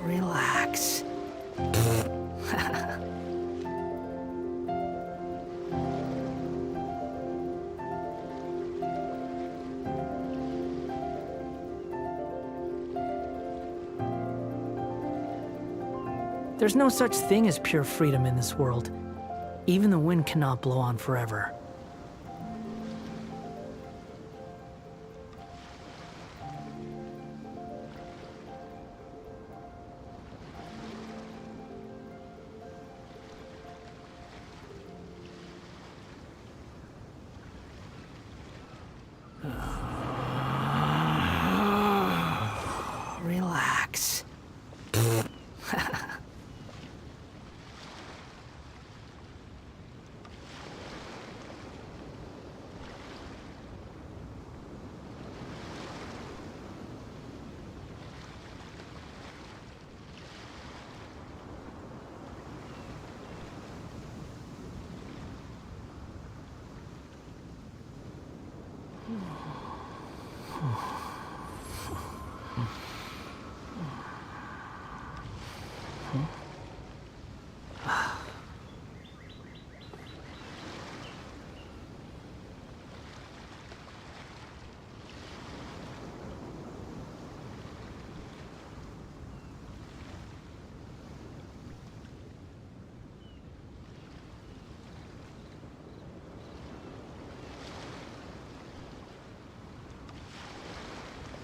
Relax. There's no such thing as pure freedom in this world. Even the wind cannot blow on forever. Relax.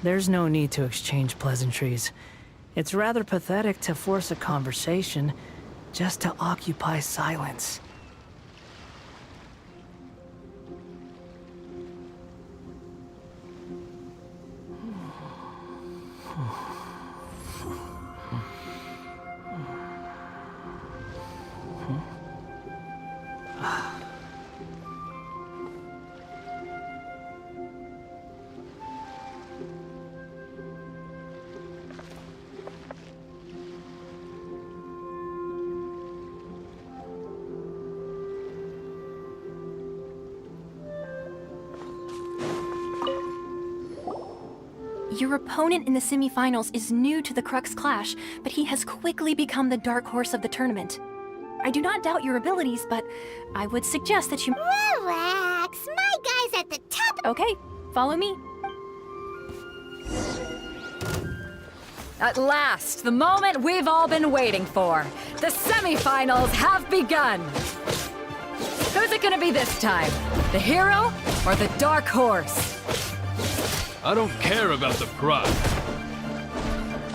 There's no need to exchange pleasantries. It's rather pathetic to force a conversation just to occupy silence. Your opponent in the semifinals is new to the Crux Clash, but he has quickly become the dark horse of the tournament. I do not doubt your abilities, but I would suggest that you— Relax, my guy's at the top. Okay, follow me. At last, the moment we've all been waiting for. The semifinals have begun. Who's it gonna be this time? The hero or the dark horse? I don't care about the prize.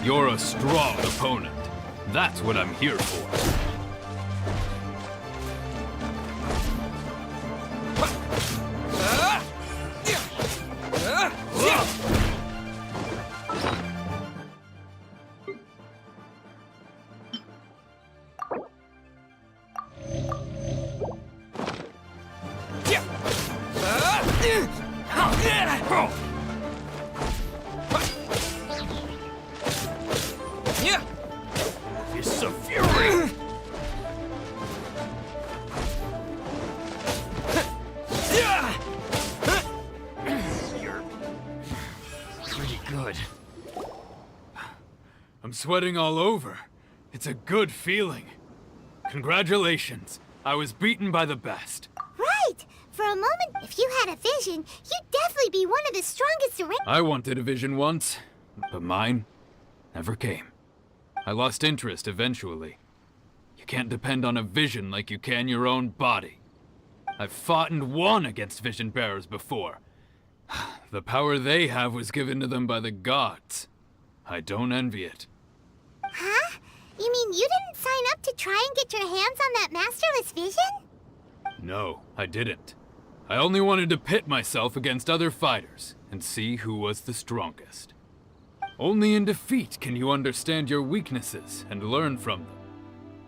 You're a strong opponent. That's what I'm here for. It's a fury! You're pretty good. I'm sweating all over. It's a good feeling. Congratulations. I was beaten by the best. Right! For a moment, if you had a vision, you'd definitely be one of the strongest around. I wanted a vision once, but mine never came. I lost interest eventually. You can't depend on a vision like you can your own body. I've fought and won against vision bearers before. The power they have was given to them by the gods. I don't envy it. Huh? You mean you didn't sign up to try and get your hands on that masterless vision? No, I didn't. I only wanted to pit myself against other fighters and see who was the strongest. Only in defeat can you understand your weaknesses and learn from them.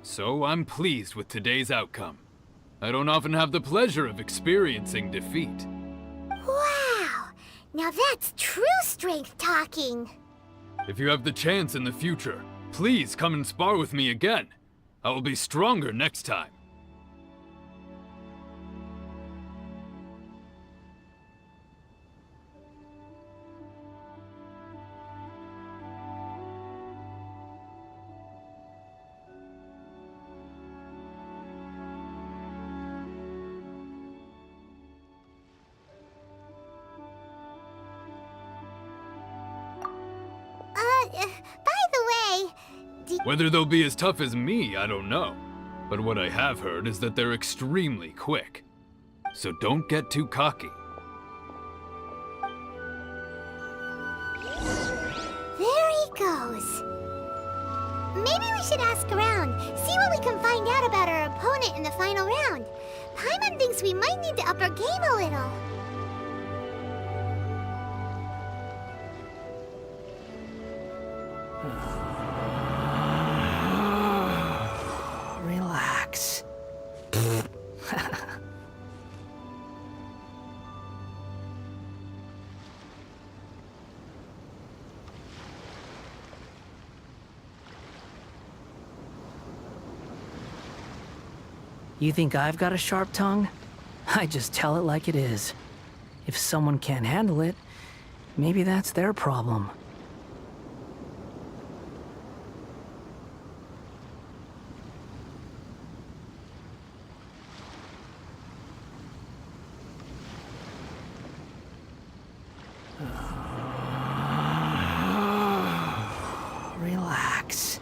So I'm pleased with today's outcome. I don't often have the pleasure of experiencing defeat. Wow! Now that's true strength talking. If you have the chance in the future, please come and spar with me again. I will be stronger next time. By the way, Whether they'll be as tough as me, I don't know. But what I have heard is that they're extremely quick. So don't get too cocky. There he goes. Maybe we should ask around, see what we can find out about our opponent in the final round. Paimon thinks we might need to up our game a little. You think I've got a sharp tongue? I just tell it like it is. If someone can't handle it, maybe that's their problem. Relax.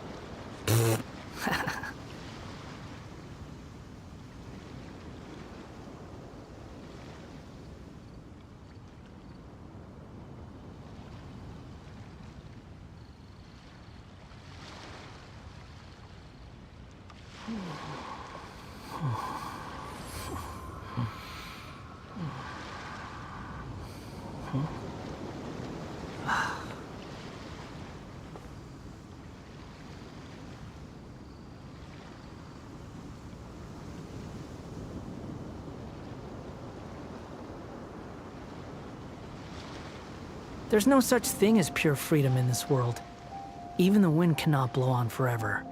There's no such thing as pure freedom in this world. Even the wind cannot blow on forever.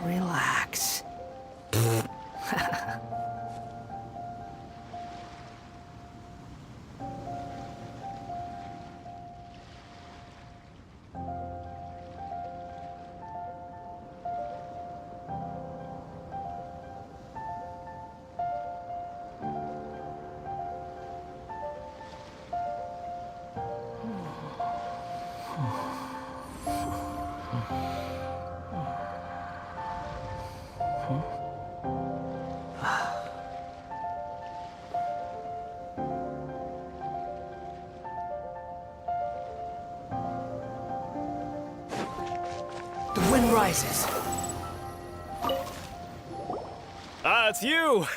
Relax. The wind rises. Ah, it's you!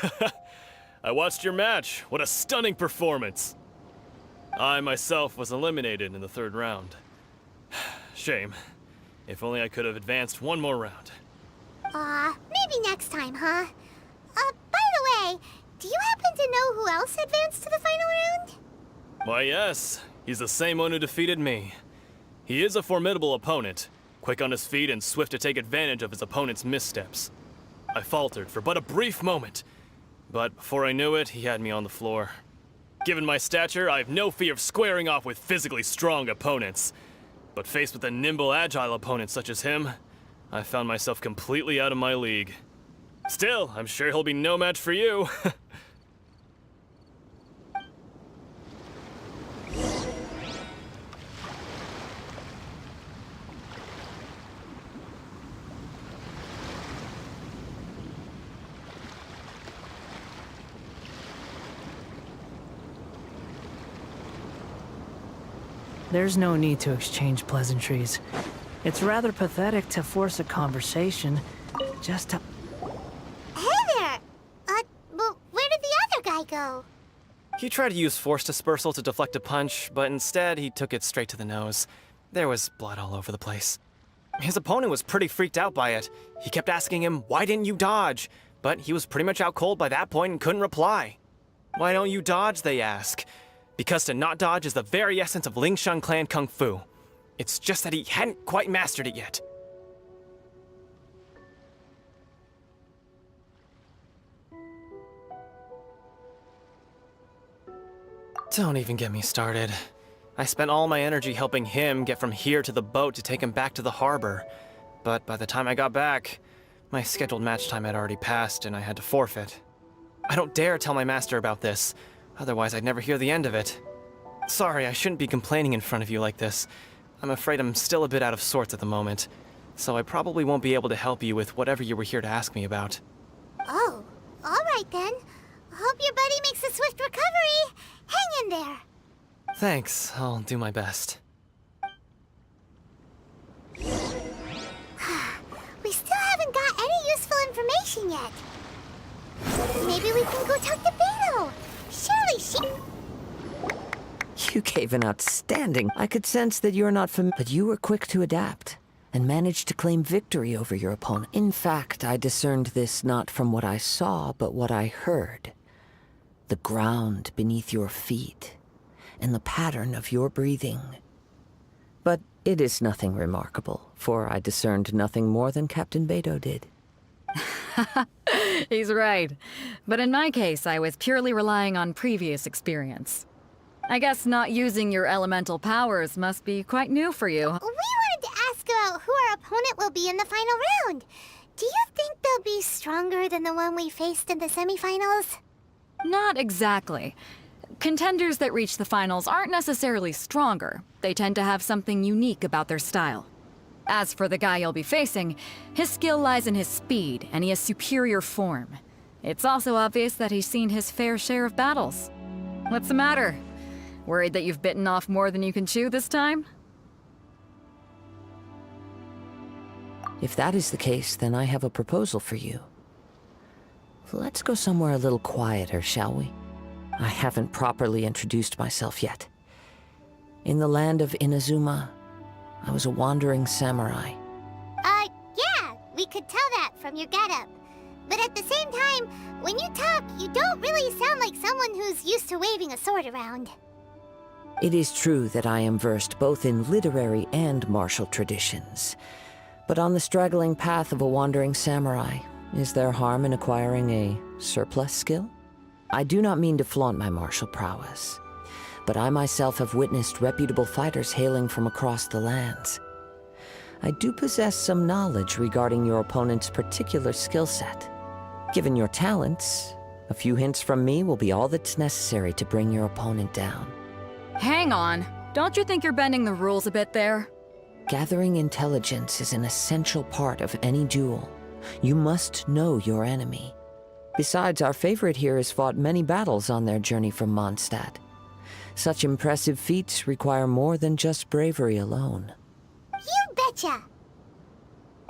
I watched your match. What a stunning performance. I myself was eliminated in the third round. Shame. If only I could have advanced one more round. Maybe next time, huh? By the way, do you happen to know who else advanced to the final round? Why, yes. He's the same one who defeated me. He is a formidable opponent, quick on his feet and swift to take advantage of his opponent's missteps. I faltered for but a brief moment, but before I knew it, he had me on the floor. Given my stature, I have no fear of squaring off with physically strong opponents. But faced with a nimble, agile opponent such as him, I found myself completely out of my league. Still, I'm sure he'll be no match for you. There's no need to exchange pleasantries. It's rather pathetic to force a conversation just to... Hey there! Well, where did the other guy go? He tried to use force dispersal to deflect a punch, but instead he took it straight to the nose. There was blood all over the place. His opponent was pretty freaked out by it. He kept asking him, "Why didn't you dodge?" But he was pretty much out cold by that point and couldn't reply. "Why don't you dodge?" they ask. Because to not dodge is the very essence of Lingshan clan kung fu. It's just that he hadn't quite mastered it yet. Don't even get me started. I spent all my energy helping him get from here to the boat to take him back to the harbor. But by the time I got back, my scheduled match time had already passed and I had to forfeit. I don't dare tell my master about this. Otherwise, I'd never hear the end of it. Sorry, I shouldn't be complaining in front of you like this. I'm afraid I'm still a bit out of sorts at the moment, so I probably won't be able to help you with whatever you were here to ask me about. Oh, all right then. Hope your buddy makes a swift recovery. Hang in there. Thanks, I'll do my best. We still haven't got any useful information yet. Maybe we can go talk to Beto. Surely she... You gave an outstanding. I could sense that you're not familiar, but you were quick to adapt and managed to claim victory over your opponent. In fact, I discerned this not from what I saw, but what I heard. The ground beneath your feet and the pattern of your breathing. But it is nothing remarkable, for I discerned nothing more than Captain Beto did. He's right. But in my case, I was purely relying on previous experience. I guess not using your elemental powers must be quite new for you. We wanted to ask about who our opponent will be in the final round. Do you think they'll be stronger than the one we faced in the semifinals? Not exactly. Contenders that reach the finals aren't necessarily stronger. They tend to have something unique about their style. As for the guy you'll be facing, his skill lies in his speed, and he has superior form. It's also obvious that he's seen his fair share of battles. What's the matter? Worried that you've bitten off more than you can chew this time? If that is the case, then I have a proposal for you. Let's go somewhere a little quieter, shall we? I haven't properly introduced myself yet. In the land of Inazuma, I was a wandering samurai. Yeah, we could tell that from your getup. But at the same time, when you talk, you don't really sound like someone who's used to waving a sword around. It is true that I am versed both in literary and martial traditions. But on the straggling path of a wandering samurai, is there harm in acquiring a surplus skill? I do not mean to flaunt my martial prowess, but I myself have witnessed reputable fighters hailing from across the lands. I do possess some knowledge regarding your opponent's particular skill set. Given your talents, a few hints from me will be all that's necessary to bring your opponent down. Hang on. Don't you think you're bending the rules a bit there? Gathering intelligence is an essential part of any duel. You must know your enemy. Besides, our favorite here has fought many battles on their journey from Mondstadt. Such impressive feats require more than just bravery alone. You betcha!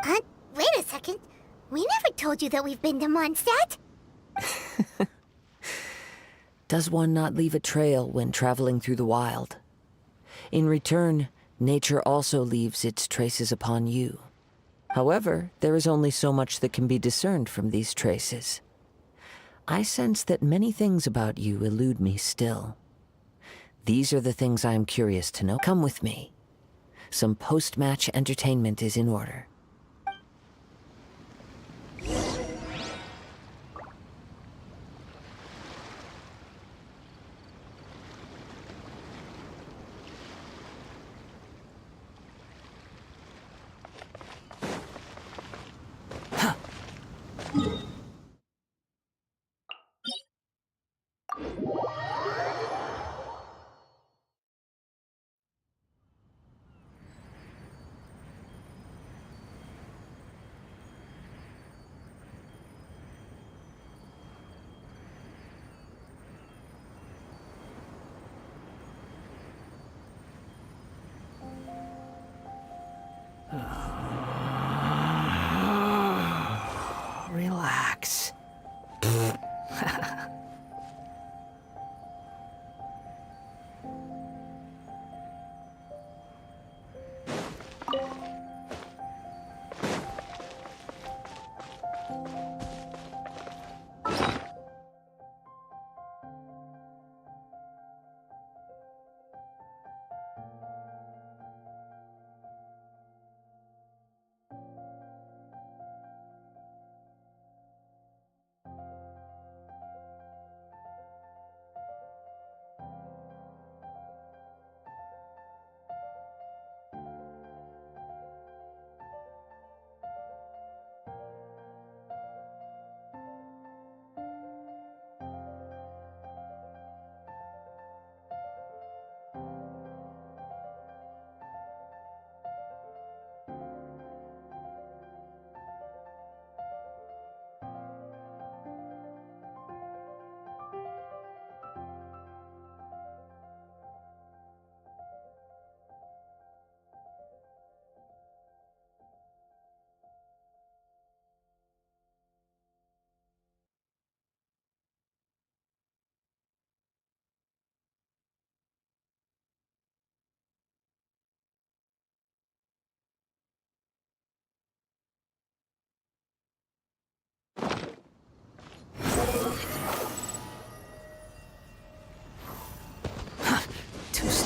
Wait a second. We never told you that we've been to Mondstadt. Does one not leave a trail when traveling through the wild? In return, nature also leaves its traces upon you. However, there is only so much that can be discerned from these traces. I sense that many things about you elude me still. These are the things I am curious to know. Come with me. Some post-match entertainment is in order. Relax.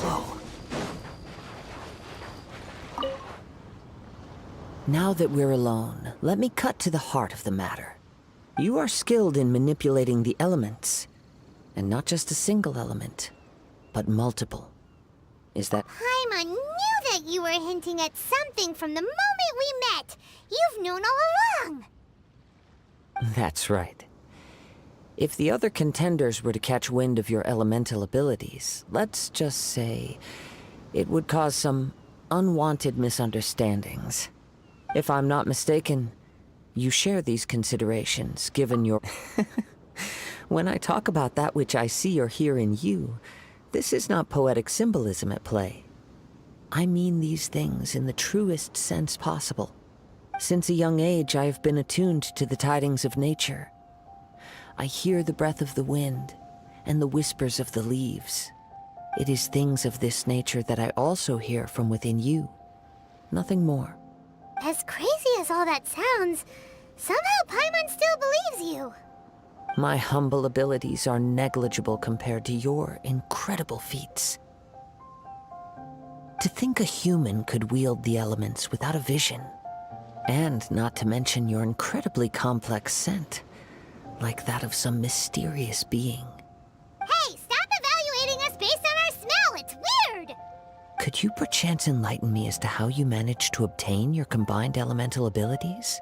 slow. Now that we're alone, let me cut to the heart of the matter. You are skilled in manipulating the elements, and not just a single element, but multiple. Is that... Paimon knew that you were hinting at something from the moment we met. You've known all along. That's right. If the other contenders were to catch wind of your elemental abilities, let's just say it would cause some unwanted misunderstandings. If I'm not mistaken, you share these considerations, given your... When I talk about that which I see or hear in you, this is not poetic symbolism at play. I mean these things in the truest sense possible. Since a young age, I have been attuned to the tidings of nature. I hear the breath of the wind and the whispers of the leaves. It is things of this nature that I also hear from within you. Nothing more. As crazy as all that sounds, somehow Paimon still believes you. My humble abilities are negligible compared to your incredible feats. To think a human could wield the elements without a vision, and not to mention your incredibly complex scent, like that of some mysterious being. Hey, stop evaluating us based on our smell! It's weird! Could you perchance enlighten me as to how you managed to obtain your combined elemental abilities?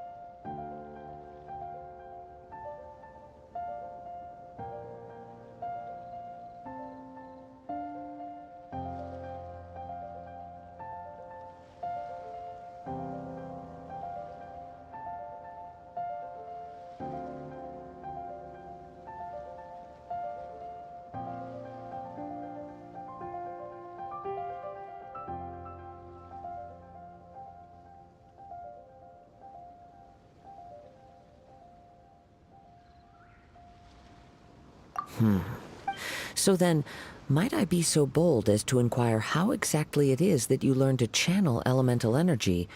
So then, might I be so bold as to inquire how exactly it is that you learned to channel elemental energy?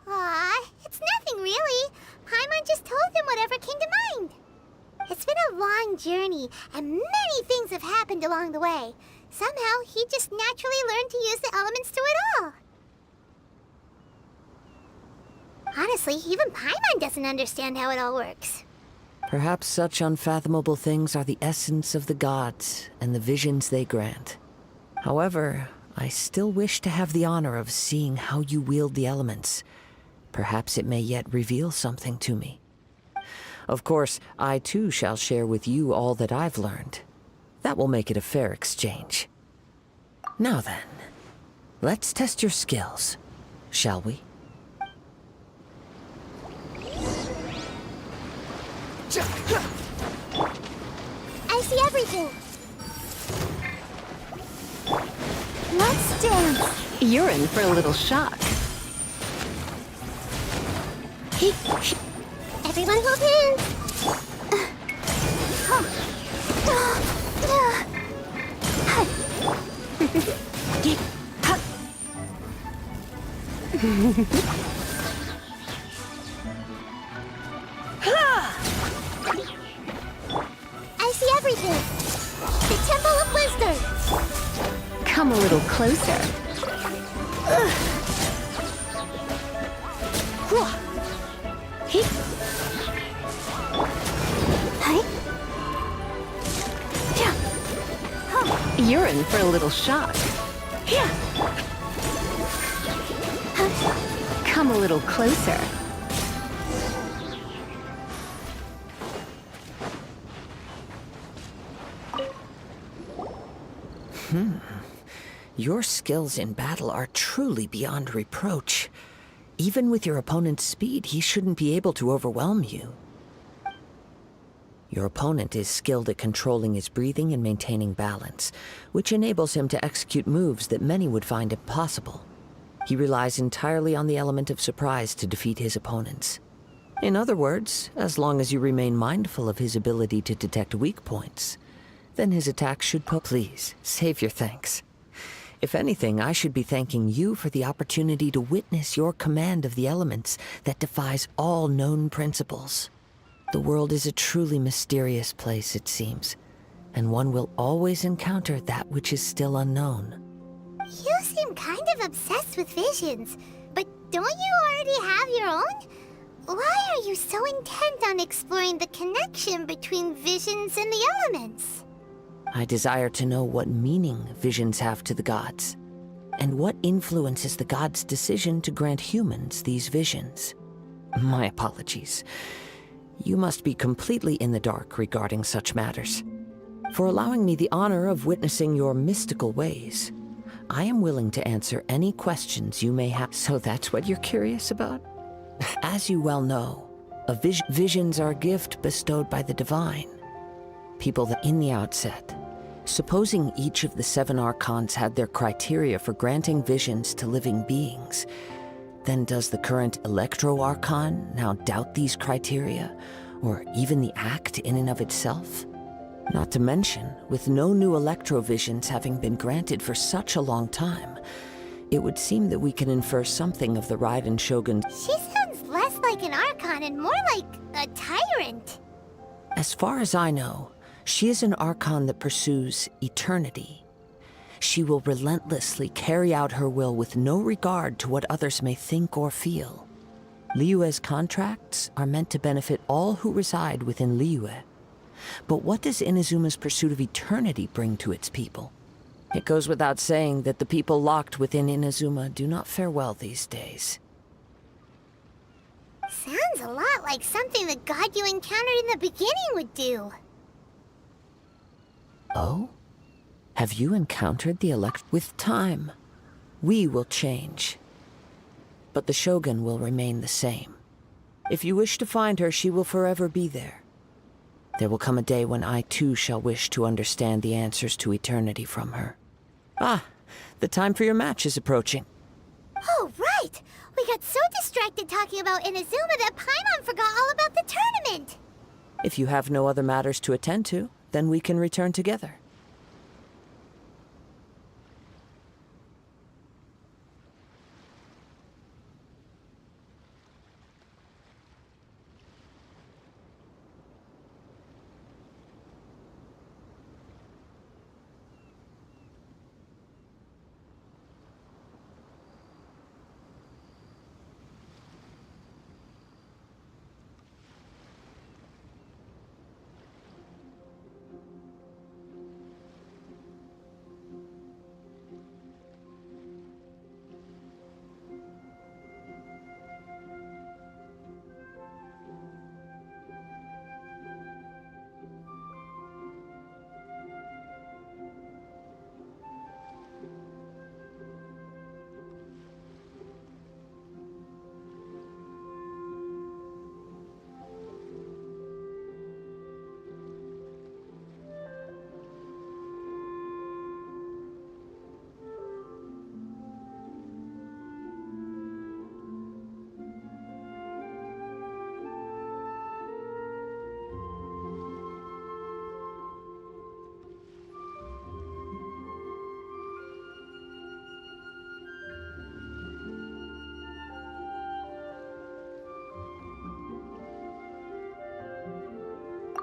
Aw, it's nothing really. Paimon just told him whatever came to mind. It's been a long journey, and many things have happened along the way. Somehow, he just naturally learned to use the elements through it all. Honestly, even Paimon doesn't understand how it all works. Perhaps such unfathomable things are the essence of the gods and the visions they grant. However, I still wish to have the honor of seeing how you wield the elements. Perhaps it may yet reveal something to me. Of course, I too shall share with you all that I've learned. That will make it a fair exchange. Now then, let's test your skills, shall we? I see everything. Let's dance. You're in for a little shock. Everyone hold hands. I see everything. The Temple of Wisdom. Come a little closer. You're in for a little shock. Come a little closer. Your skills in battle are truly beyond reproach. Even with your opponent's speed, he shouldn't be able to overwhelm you. Your opponent is skilled at controlling his breathing and maintaining balance, which enables him to execute moves that many would find impossible. He relies entirely on the element of surprise to defeat his opponents. In other words, as long as you remain mindful of his ability to detect weak points, then his attacks should Please, save your thanks. If anything, I should be thanking you for the opportunity to witness your command of the elements that defies all known principles. The world is a truly mysterious place, it seems, and one will always encounter that which is still unknown. seem kind of obsessed with visions, but don't you already have your own? Why are you so intent on exploring the connection between visions and the elements? I desire to know what meaning visions have to the gods, and what influences the gods' decision to grant humans these visions. My apologies. You must be completely in the dark regarding such matters. For allowing me the honor of witnessing your mystical ways, I am willing to answer any questions you may have. So that's what you're curious about? As you well know, visions are a gift bestowed by the divine. People that in the outset, supposing each of the 7 archons had their criteria for granting visions to living beings, then does the current Electro-Archon now doubt these criteria, or even the act in and of itself? Not to mention, with no new Electro-visions having been granted for such a long time, it would seem that we can infer something of the Raiden Shogun. She sounds less like an Archon and more like a tyrant. As far as I know, she is an Archon that pursues eternity. She will relentlessly carry out her will with no regard to what others may think or feel. Liyue's contracts are meant to benefit all who reside within Liyue. But what does Inazuma's pursuit of eternity bring to its people? It goes without saying that the people locked within Inazuma do not fare well these days. Sounds a lot like something the god you encountered in the beginning would do. Oh? Have you encountered the With time, we will change. But the Shogun will remain the same. If you wish to find her, she will forever be there. There will come a day when I too shall wish to understand the answers to eternity from her. Ah, the time for your match is approaching. Oh, right! We got so distracted talking about Inazuma that Paimon forgot all about the tournament! If you have no other matters to attend to, then we can return together.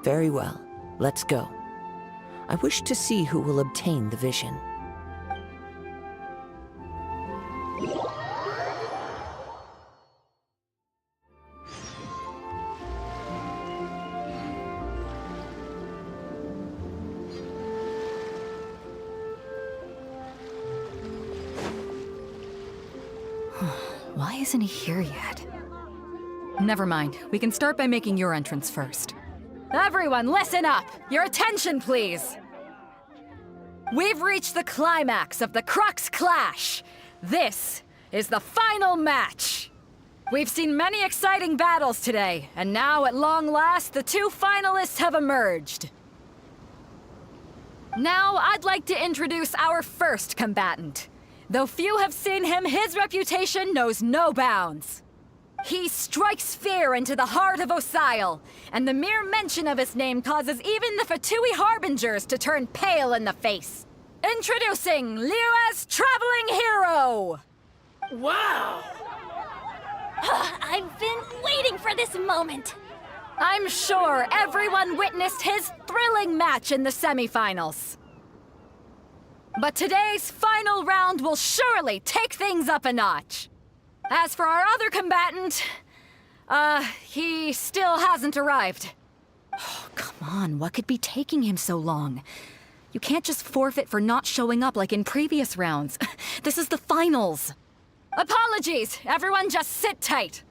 Very well. Let's go. I wish to see who will obtain the vision. Why isn't he here yet? Never mind. We can start by making your entrance first. Everyone, listen up! Your attention, please! We've reached the climax of the Crux Clash! This is the final match! We've seen many exciting battles today, and now, at long last, the 2 finalists have emerged. Now, I'd like to introduce our first combatant. Though few have seen him, his reputation knows no bounds. He strikes fear into the heart of Osile, and the mere mention of his name causes even the Fatui Harbingers to turn pale in the face. Introducing Liyue's traveling hero! Wow! I've been waiting for this moment! I'm sure everyone witnessed his thrilling match in the semifinals. But today's final round will surely take things up a notch. As for our other combatant, he still hasn't arrived. Oh, come on, what could be taking him so long? You can't just forfeit for not showing up like in previous rounds. This is the finals. Apologies, everyone just sit tight.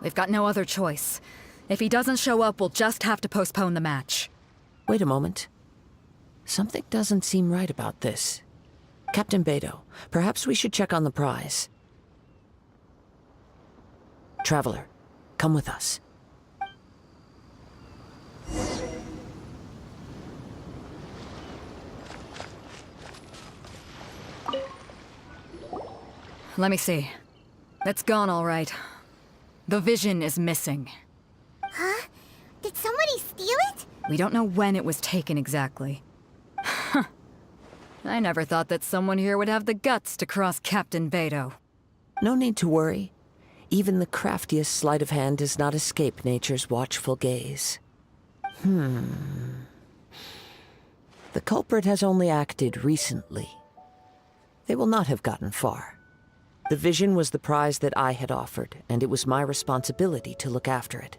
We've got no other choice. If he doesn't show up, we'll just have to postpone the match. Wait a moment. Something doesn't seem right about this. Captain Beidou, perhaps we should check on the prize. Traveler, come with us. Let me see. It's gone all right. The vision is missing. Huh? Did somebody steal it? We don't know when it was taken exactly. I never thought that someone here would have the guts to cross Captain Beidou. No need to worry. Even the craftiest sleight of hand does not escape nature's watchful gaze. The culprit has only acted recently. They will not have gotten far. The vision was the prize that I had offered, and it was my responsibility to look after it.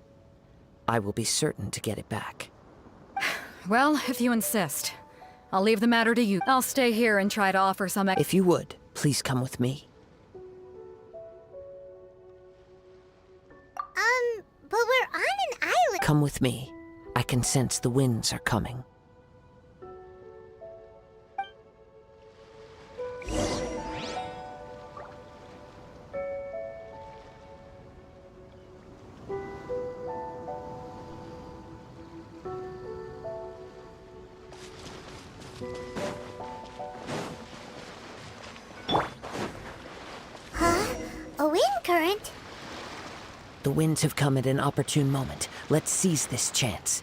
I will be certain to get it back. Well, if you insist. I'll leave the matter to you. I'll stay here and try to offer some If you would, please come with me. But we're on an island. Come with me. I can sense the winds are coming. A wind current? The winds have come at an opportune moment. Let's seize this chance.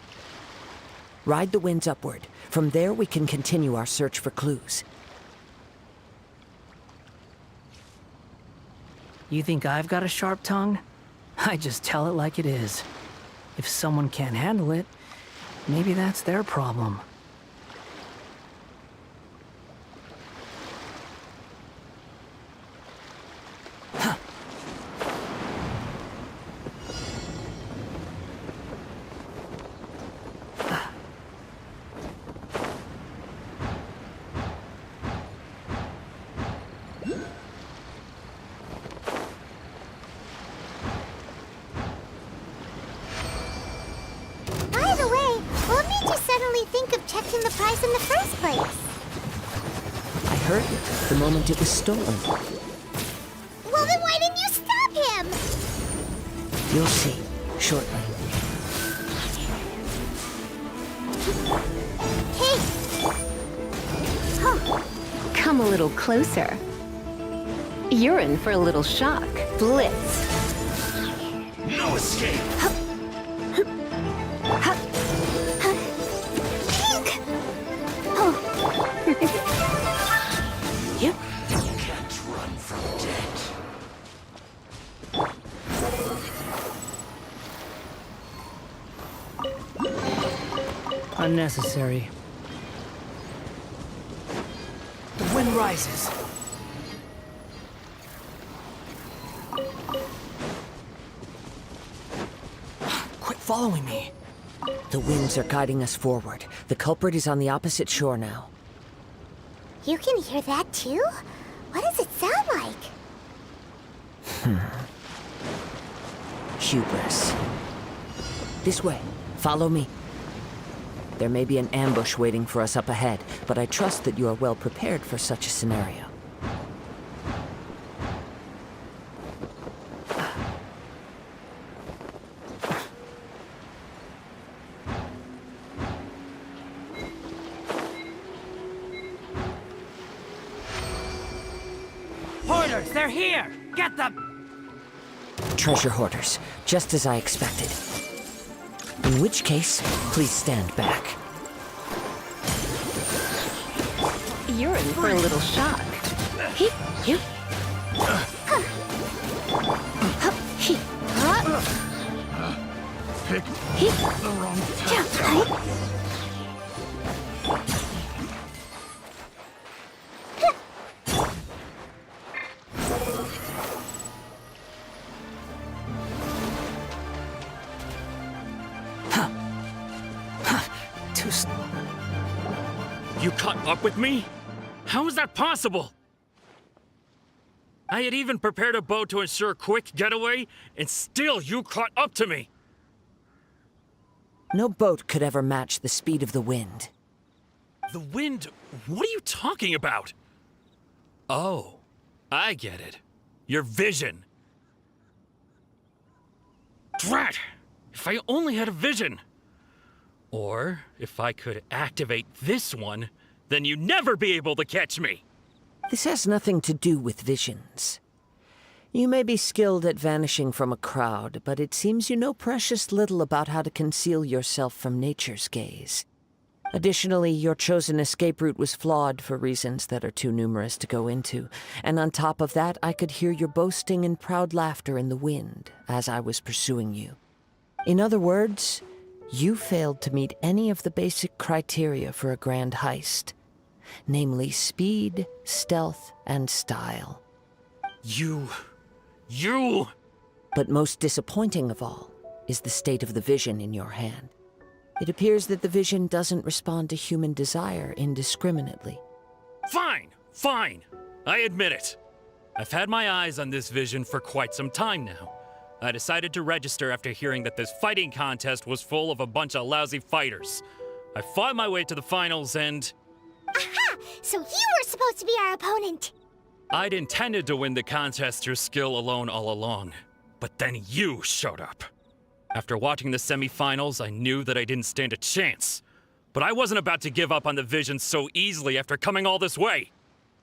Ride the winds upward. From there, we can continue our search for clues. You think I've got a sharp tongue? I just tell it like it is. If someone can't handle it, maybe that's their problem. Checking the price in the first place. I heard it the moment it was stolen. Well, then why didn't you stop him? You'll see. shortly. Come a little closer. You're in for a little shock. Blitz. No escape! Yep. You can't run from death. Unnecessary. The wind rises. Quit following me. The winds are guiding us forward. The culprit is on the opposite shore now. You can hear that too? What does it sound like? Hubris. This way. Follow me. There may be an ambush waiting for us up ahead, but I trust that you are well prepared for such a scenario. Hoarders, they're here! Get them! Treasure hoarders, just as I expected. In which case, please stand back. You're in for a little shock. Pick the wrong time. You caught up with me? How is that possible? I had even prepared a boat to ensure a quick getaway, and still you caught up to me! No boat could ever match the speed of the wind. The wind? What are you talking about? Oh, I get it. Your vision. Drat! If I only had a vision! Or, if I could activate this one, then you'd never be able to catch me! This has nothing to do with visions. You may be skilled at vanishing from a crowd, but it seems you know precious little about how to conceal yourself from nature's gaze. Additionally, your chosen escape route was flawed for reasons that are too numerous to go into, and on top of that, I could hear your boasting and proud laughter in the wind as I was pursuing you. In other words, you failed to meet any of the basic criteria for a grand heist, namely speed, stealth, and style. You... But most disappointing of all is the state of the vision in your hand. It appears that the vision doesn't respond to human desire indiscriminately. Fine. I admit it. I've had my eyes on this vision for quite some time now. I decided to register after hearing that this fighting contest was full of a bunch of lousy fighters. I fought my way to the finals and... Aha! So you were supposed to be our opponent! I'd intended to win the contest through skill alone all along. But then you showed up. After watching the semifinals, I knew that I didn't stand a chance. But I wasn't about to give up on the vision so easily after coming all this way.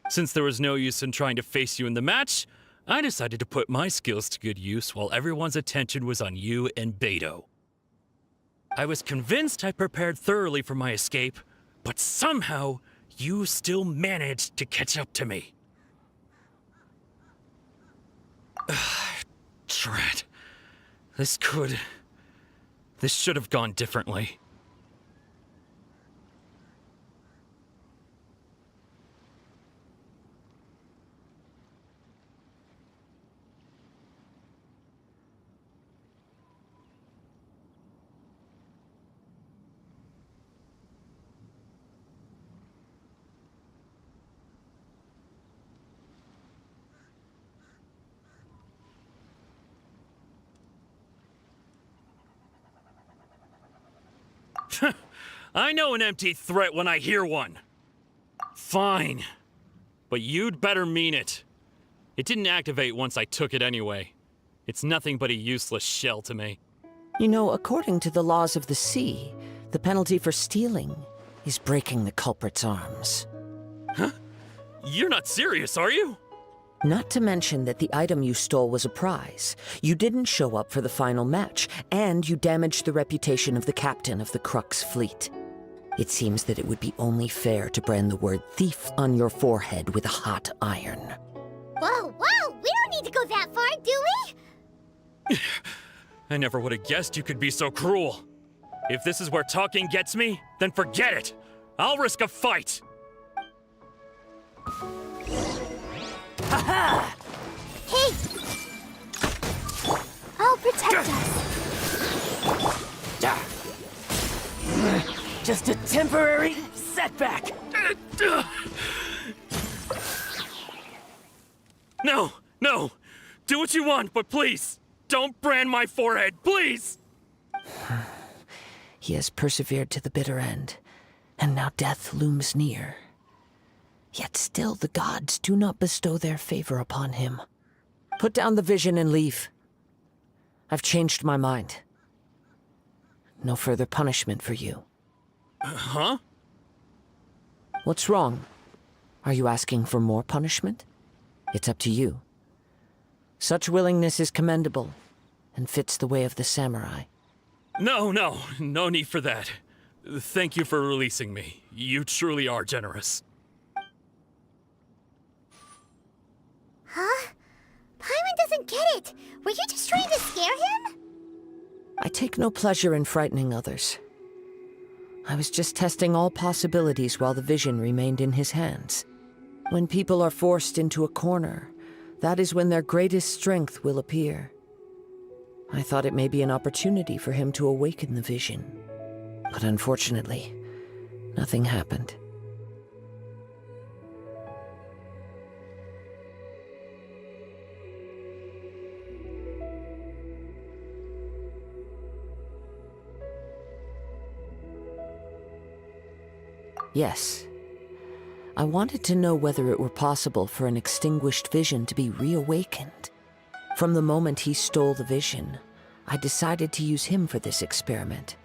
Since there was no use in trying to face you in the match, I decided to put my skills to good use while everyone's attention was on you and Beto. I was convinced I prepared thoroughly for my escape, but somehow you still managed to catch up to me. Drat. This should have gone differently. I know an empty threat when I hear one. Fine. But you'd better mean it. It didn't activate once I took it anyway. It's nothing but a useless shell to me. You know, according to the laws of the sea, the penalty for stealing is breaking the culprit's arms. Huh? You're not serious, are you? Not to mention that the item you stole was a prize. You didn't show up for the final match, and you damaged the reputation of the captain of the Crux fleet. It seems that it would be only fair to brand the word thief on your forehead with a hot iron. Whoa, whoa! We don't need to go that far, do we? I never would have guessed you could be so cruel. If this is where talking gets me, then forget it. I'll risk a fight. Ha-ha! Hey! I'll protect us. Just a temporary setback. No, no. Do what you want, but please, don't brand my forehead, please! He has persevered to the bitter end, and now death looms near. Yet still the gods do not bestow their favor upon him. Put down the vision and leave. I've changed my mind. No further punishment for you. Huh? What's wrong? Are you asking for more punishment? It's up to you. Such willingness is commendable, and fits the way of the samurai. No need for that. Thank you for releasing me. You truly are generous. Huh? Paimon doesn't get it. Were you just trying to scare him? I take no pleasure in frightening others. I was just testing all possibilities while the vision remained in his hands. When people are forced into a corner, that is when their greatest strength will appear. I thought it may be an opportunity for him to awaken the vision. But unfortunately, nothing happened. Yes. I wanted to know whether it were possible for an extinguished vision to be reawakened. From the moment he stole the vision, I decided to use him for this experiment.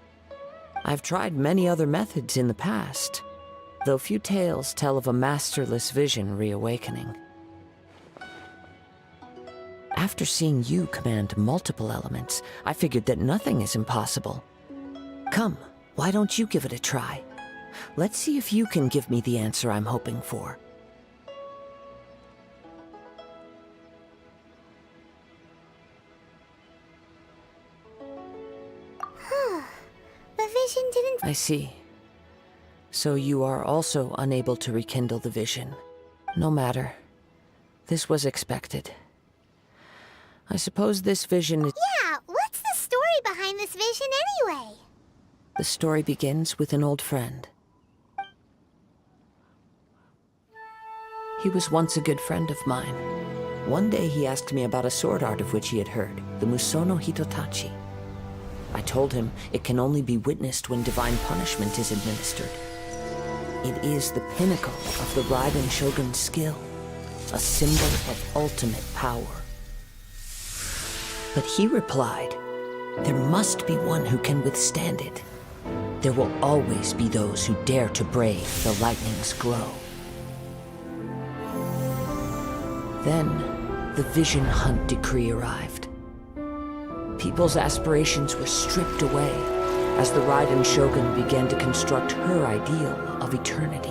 I've tried many other methods in the past, though few tales tell of a masterless vision reawakening. After seeing you command multiple elements, I figured that nothing is impossible. Come, why don't you give it a try? Let's see if you can give me the answer I'm hoping for. The vision didn't... I see. So you are also unable to rekindle the vision. No matter. This was expected. I suppose this vision is... Yeah, what's the story behind this vision anyway? The story begins with an old friend. He was once a good friend of mine. One day he asked me about a sword art of which he had heard, the Musono Hitotachi. I told him it can only be witnessed when divine punishment is administered. It is the pinnacle of the Raiden Shogun's skill, a symbol of ultimate power. But he replied, there must be one who can withstand it. There will always be those who dare to brave the lightning's glow. Then, the Vision Hunt decree arrived. People's aspirations were stripped away as the Raiden Shogun began to construct her ideal of eternity.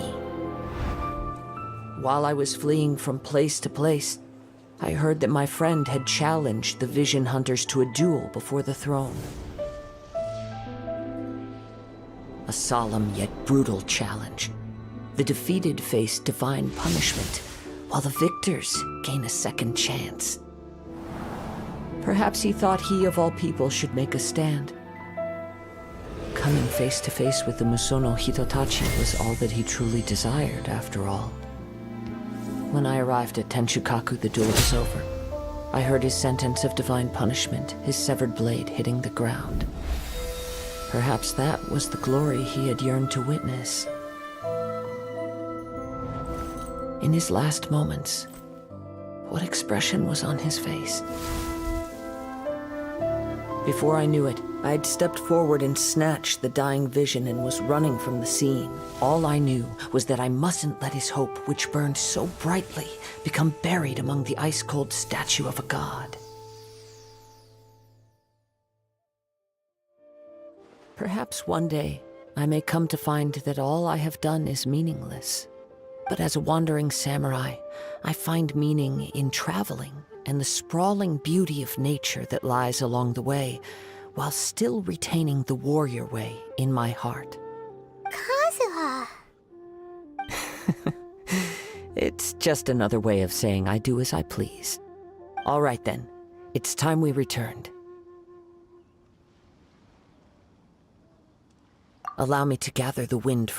While I was fleeing from place to place, I heard that my friend had challenged the Vision Hunters to a duel before the throne. A solemn yet brutal challenge. The defeated face divine punishment, while the victors gain a second chance. Perhaps he thought he of all people should make a stand. Coming face to face with the Musono Hitotachi was all that he truly desired, after all. When I arrived at Tenshukaku, the duel was over. I heard his sentence of divine punishment, his severed blade hitting the ground. Perhaps that was the glory he had yearned to witness. In his last moments, what expression was on his face? Before I knew it, I had stepped forward and snatched the dying vision and was running from the scene. All I knew was that I mustn't let his hope, which burned so brightly, become buried among the ice-cold statue of a god. Perhaps one day, I may come to find that all I have done is meaningless. But as a wandering samurai, I find meaning in traveling and the sprawling beauty of nature that lies along the way, while still retaining the warrior way in my heart. Kazuha! It's just another way of saying I do as I please. All right then, it's time we returned. Allow me to gather the wind.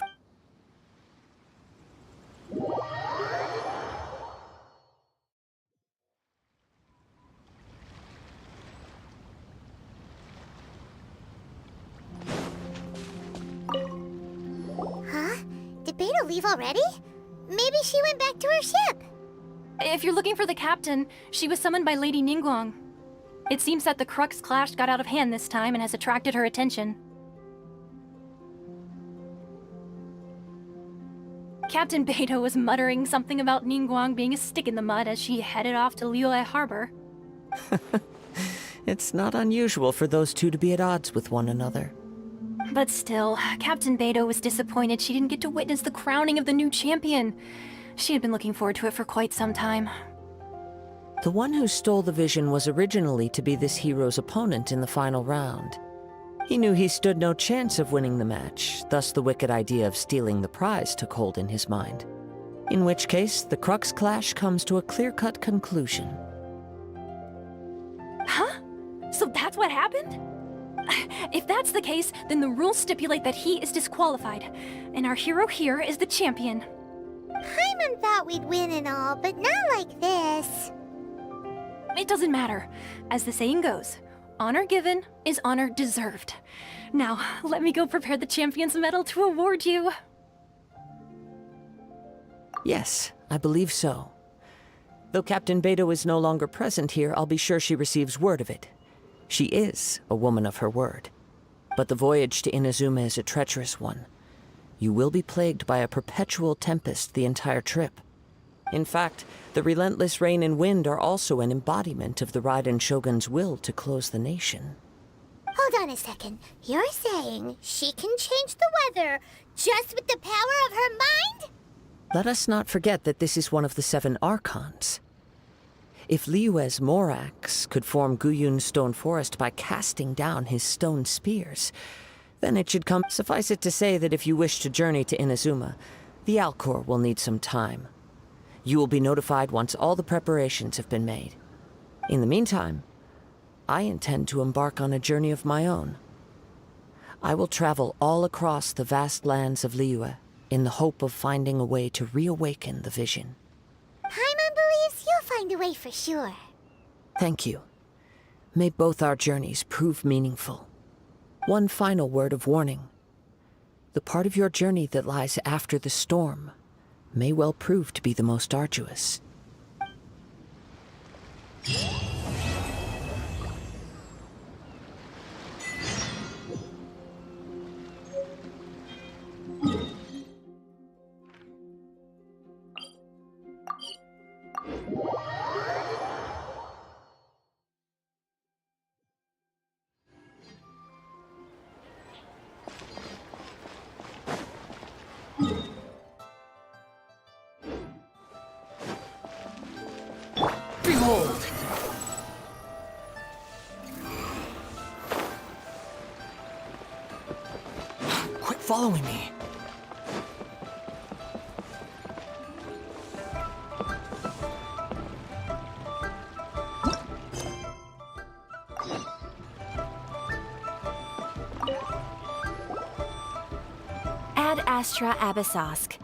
Huh? Did Beta leave already? Maybe she went back to her ship. If you're looking for the captain, she was summoned by Lady Ningguang. It seems that the Crux clash got out of hand this time and has attracted her attention. Captain Beidou was muttering something about Ningguang being a stick in the mud as she headed off to Liyue Harbor. It's not unusual for those two to be at odds with one another. But still, Captain Beidou was disappointed she didn't get to witness the crowning of the new champion. She had been looking forward to it for quite some time. The one who stole the vision was originally to be this hero's opponent in the final round. He knew he stood no chance of winning the match, thus the wicked idea of stealing the prize took hold in his mind. In which case, the Crux clash comes to a clear-cut conclusion. Huh? So that's what happened? If that's the case, then the rules stipulate that he is disqualified, and our hero here is the champion. Paimon thought we'd win and all, but not like this. It doesn't matter. As the saying goes, honor given is honor deserved. Now, let me go prepare the champion's medal to award you. Yes, I believe so. Though Captain Beidou is no longer present here, I'll be sure she receives word of it. She is a woman of her word. But the voyage to Inazuma is a treacherous one. You will be plagued by a perpetual tempest the entire trip. In fact, the relentless rain and wind are also an embodiment of the Raiden Shogun's will to close the nation. Hold on a second. You're saying she can change the weather just with the power of her mind? Let us not forget that this is one of the 7 Archons. If Liyue's Morax could form Guyun's stone forest by casting down his stone spears, then it should come. Suffice it to say that if you wish to journey to Inazuma, the Alcor will need some time. You will be notified once all the preparations have been made. In the meantime, I intend to embark on a journey of my own. I will travel all across the vast lands of Liyue in the hope of finding a way to reawaken the vision. Paimon believes you'll find a way for sure. Thank you. May both our journeys prove meaningful. One final word of warning. The part of your journey that lies after the storm may well prove to be the most arduous. Behold! Quit following me. Ad Astra Abyssosk.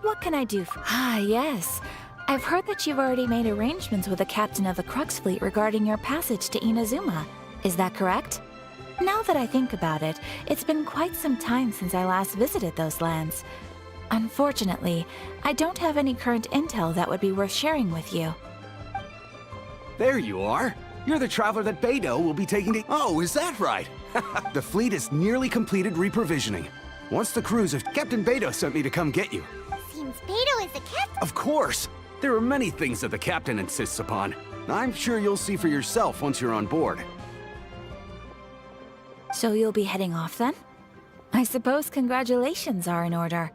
What can I do for— Ah, yes. I've heard that you've already made arrangements with the captain of the Crux fleet regarding your passage to Inazuma. Is that correct? Now that I think about it, it's been quite some time since I last visited those lands. Unfortunately, I don't have any current intel that would be worth sharing with you. There you are. You're the traveler that Beidou will be taking to... Oh, is that right? The fleet has nearly completed reprovisioning. Once the cruise of Captain Beidou sent me to come get you. Seems Beidou is the captain. Of course! There are many things that the captain insists upon. I'm sure you'll see for yourself once you're on board. So you'll be heading off then? I suppose congratulations are in order.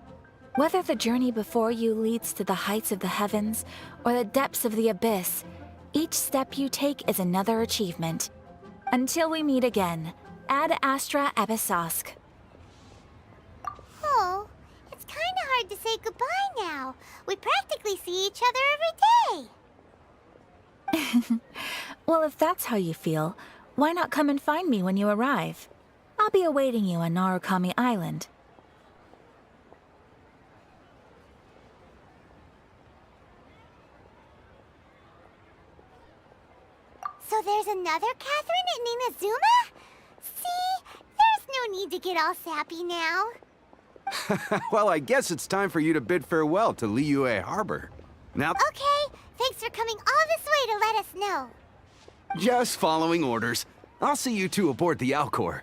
Whether the journey before you leads to the heights of the heavens or the depths of the abyss, each step you take is another achievement. Until we meet again, Ad Astra Abyssosque. Oh, it's kind of hard to say goodbye now. We practically see each other every day. Well, if that's how you feel, why not come and find me when you arrive? I'll be awaiting you on Narukami Island. So there's another Catherine in Inazuma? See? There's no need to get all sappy now. Well, I guess it's time for you to bid farewell to Liyue Harbor. Now... Okay, thanks for coming all this way to let us know. Just following orders. I'll see you two aboard the Alcor.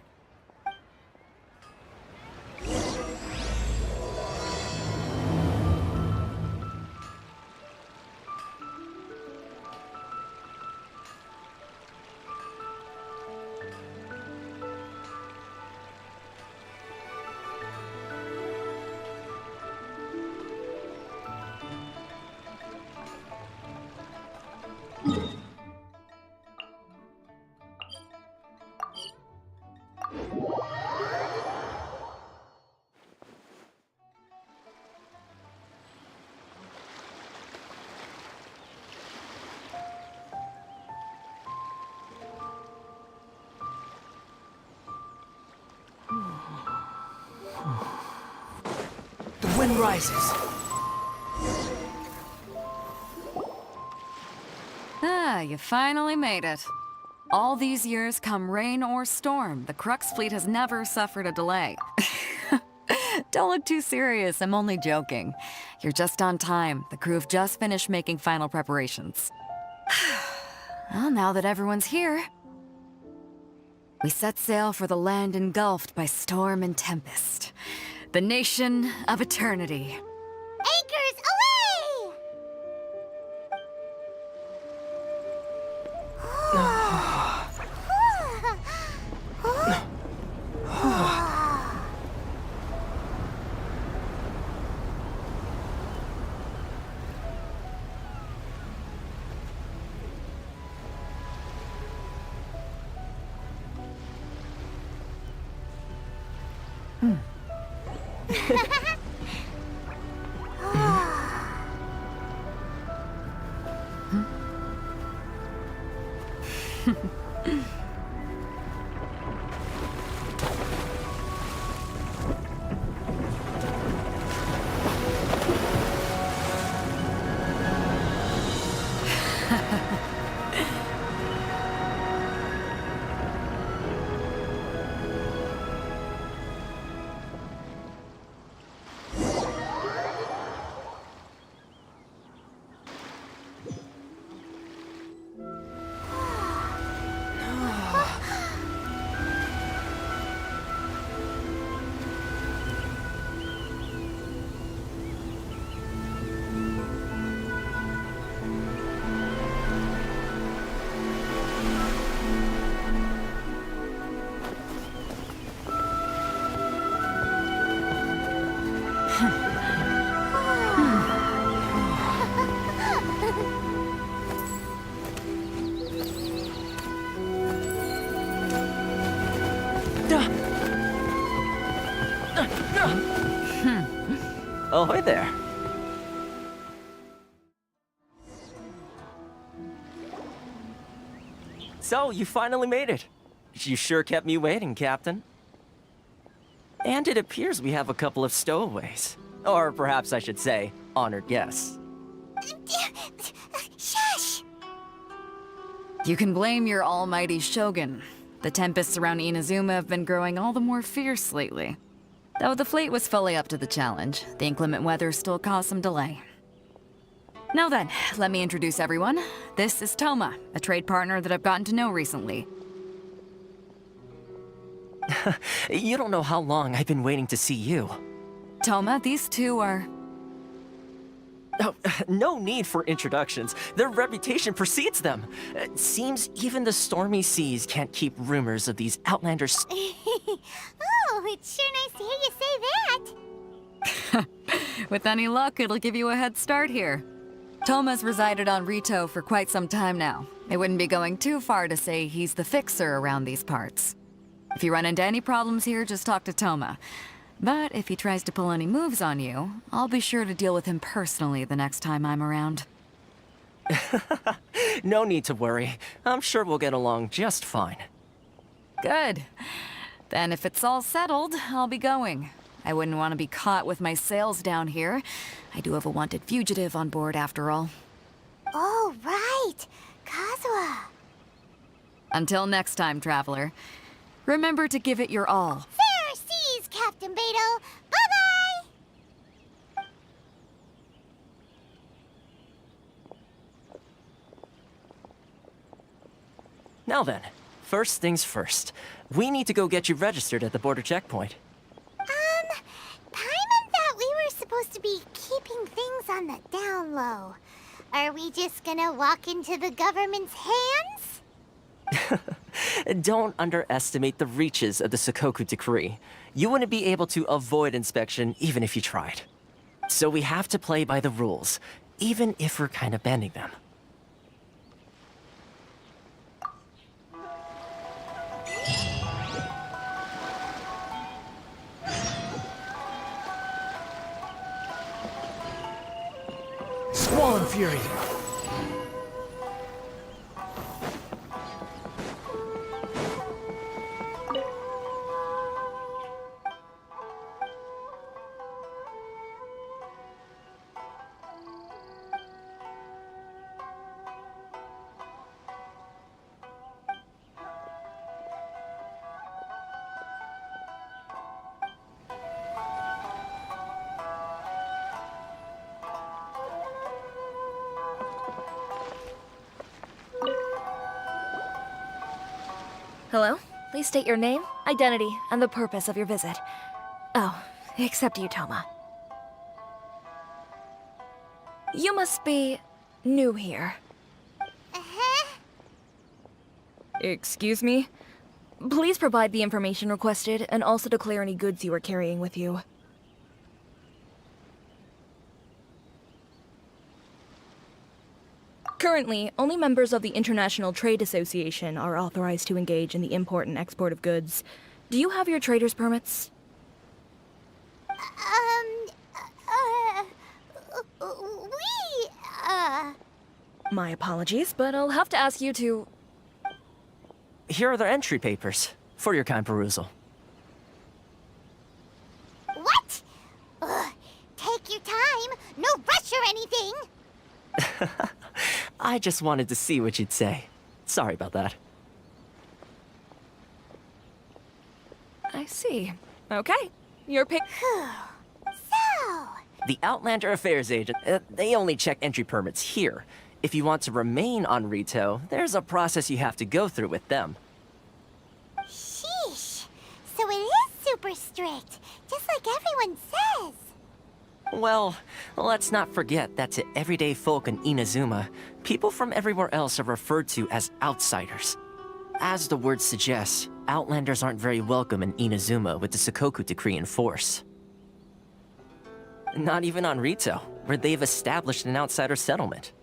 The wind rises. Ah, you finally made it. All these years, come rain or storm, the Crux fleet has never suffered a delay. Don't look too serious, I'm only joking. You're just on time. The crew have just finished making final preparations. Well, now that everyone's here, we set sail for the land engulfed by storm and tempest. The nation of eternity. Anchors away! Ahoy there. So, you finally made it. You sure kept me waiting, Captain. And it appears we have a couple of stowaways. Or perhaps I should say, honored guests. Shush! You can blame your almighty Shogun. The tempests around Inazuma have been growing all the more fierce lately. Though the fleet was fully up to the challenge, the inclement weather still caused some delay. Now then, let me introduce everyone. This is Toma, a trade partner that I've gotten to know recently. You don't know how long I've been waiting to see you. Toma, these two are... Oh, no need for introductions. Their reputation precedes them. Seems even the stormy seas can't keep rumors of these outlanders. Oh, it's sure nice to hear you say that. With any luck, it'll give you a head start here. Toma's resided on Rito for quite some time now. It wouldn't be going too far to say he's the fixer around these parts. If you run into any problems here, just talk to Toma. But if he tries to pull any moves on you, I'll be sure to deal with him personally the next time I'm around. No need to worry. I'm sure we'll get along just fine. Good. Then if it's all settled, I'll be going. I wouldn't want to be caught with my sails down here. I do have a wanted fugitive on board after all. Oh, right. Kazuha. Until next time, traveler. Remember to give it your all. Fair seas, Captain Beto. Bye-bye! Now then, first things first. We need to go get you registered at the border checkpoint. Paimon thought we were supposed to be keeping things on the down low. Are we just gonna walk into the government's hands? Don't underestimate the reaches of the Sakoku Decree. You wouldn't be able to avoid inspection even if you tried. So we have to play by the rules, even if we're kind of bending them. Squall Fury! Hello? Please state your name, identity, and the purpose of your visit. Oh, except you, Toma. You must be new here. Excuse me? Please provide the information requested and also declare any goods you are carrying with you. Currently, only members of the International Trade Association are authorized to engage in the import and export of goods. Do you have your trader's permits? My apologies, but I'll have to ask you to... Here are their entry papers, for your kind perusal. What? Ugh, take your time. No rush or anything. I just wanted to see what you'd say. Sorry about that. I see. Okay. Your pick... So... The Outlander Affairs agent, they only check entry permits here. If you want to remain on Rito, there's a process you have to go through with them. Sheesh. So it is super strict, just like everyone says. Well, let's not forget that to everyday folk in Inazuma, people from everywhere else are referred to as outsiders. As the word suggests, Outlanders aren't very welcome in Inazuma with the Sakoku Decree in force. Not even on Rito, where they've established an outsider settlement.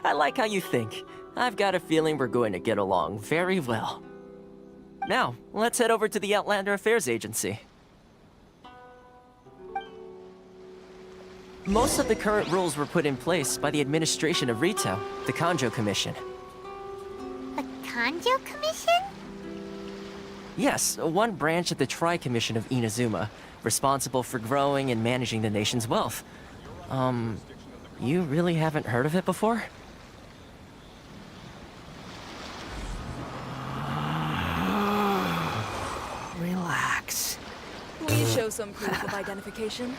I like how you think. I've got a feeling we're going to get along very well. Now, let's head over to the Outlander Affairs Agency. Most of the current rules were put in place by the administration of Rito, the Kanjo Commission. The Kanjo Commission? Yes, one branch of the Tri-Commission of Inazuma, responsible for growing and managing the nation's wealth. You really haven't heard of it before? Show some proof of identification.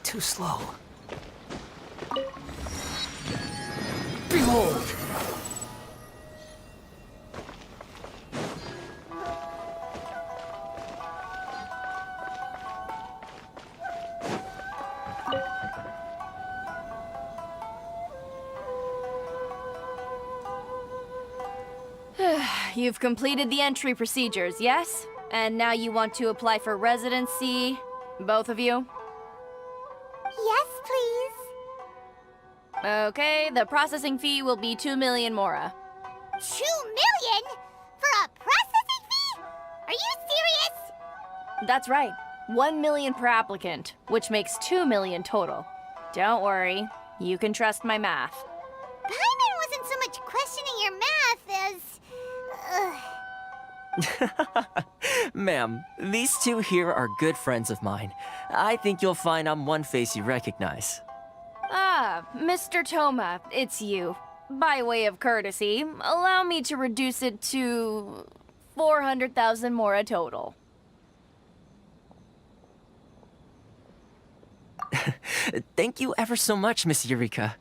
Too slow. Behold! You've completed the entry procedures, yes? And now you want to apply for residency? Both of you? Yes, please. Okay, the processing fee will be 2 million mora. 2 million? For a processing fee? Are you serious? That's right. 1 million per applicant, which makes 2 million total. Don't worry, you can trust my math. Paimon wasn't so much questioning your math as... Ma'am, these two here are good friends of mine. I think you'll find I'm one face you recognize. Ah, Mr. Toma, it's you. By way of courtesy, allow me to reduce it to 400,000 mora total. Thank you ever so much, Miss Eureka.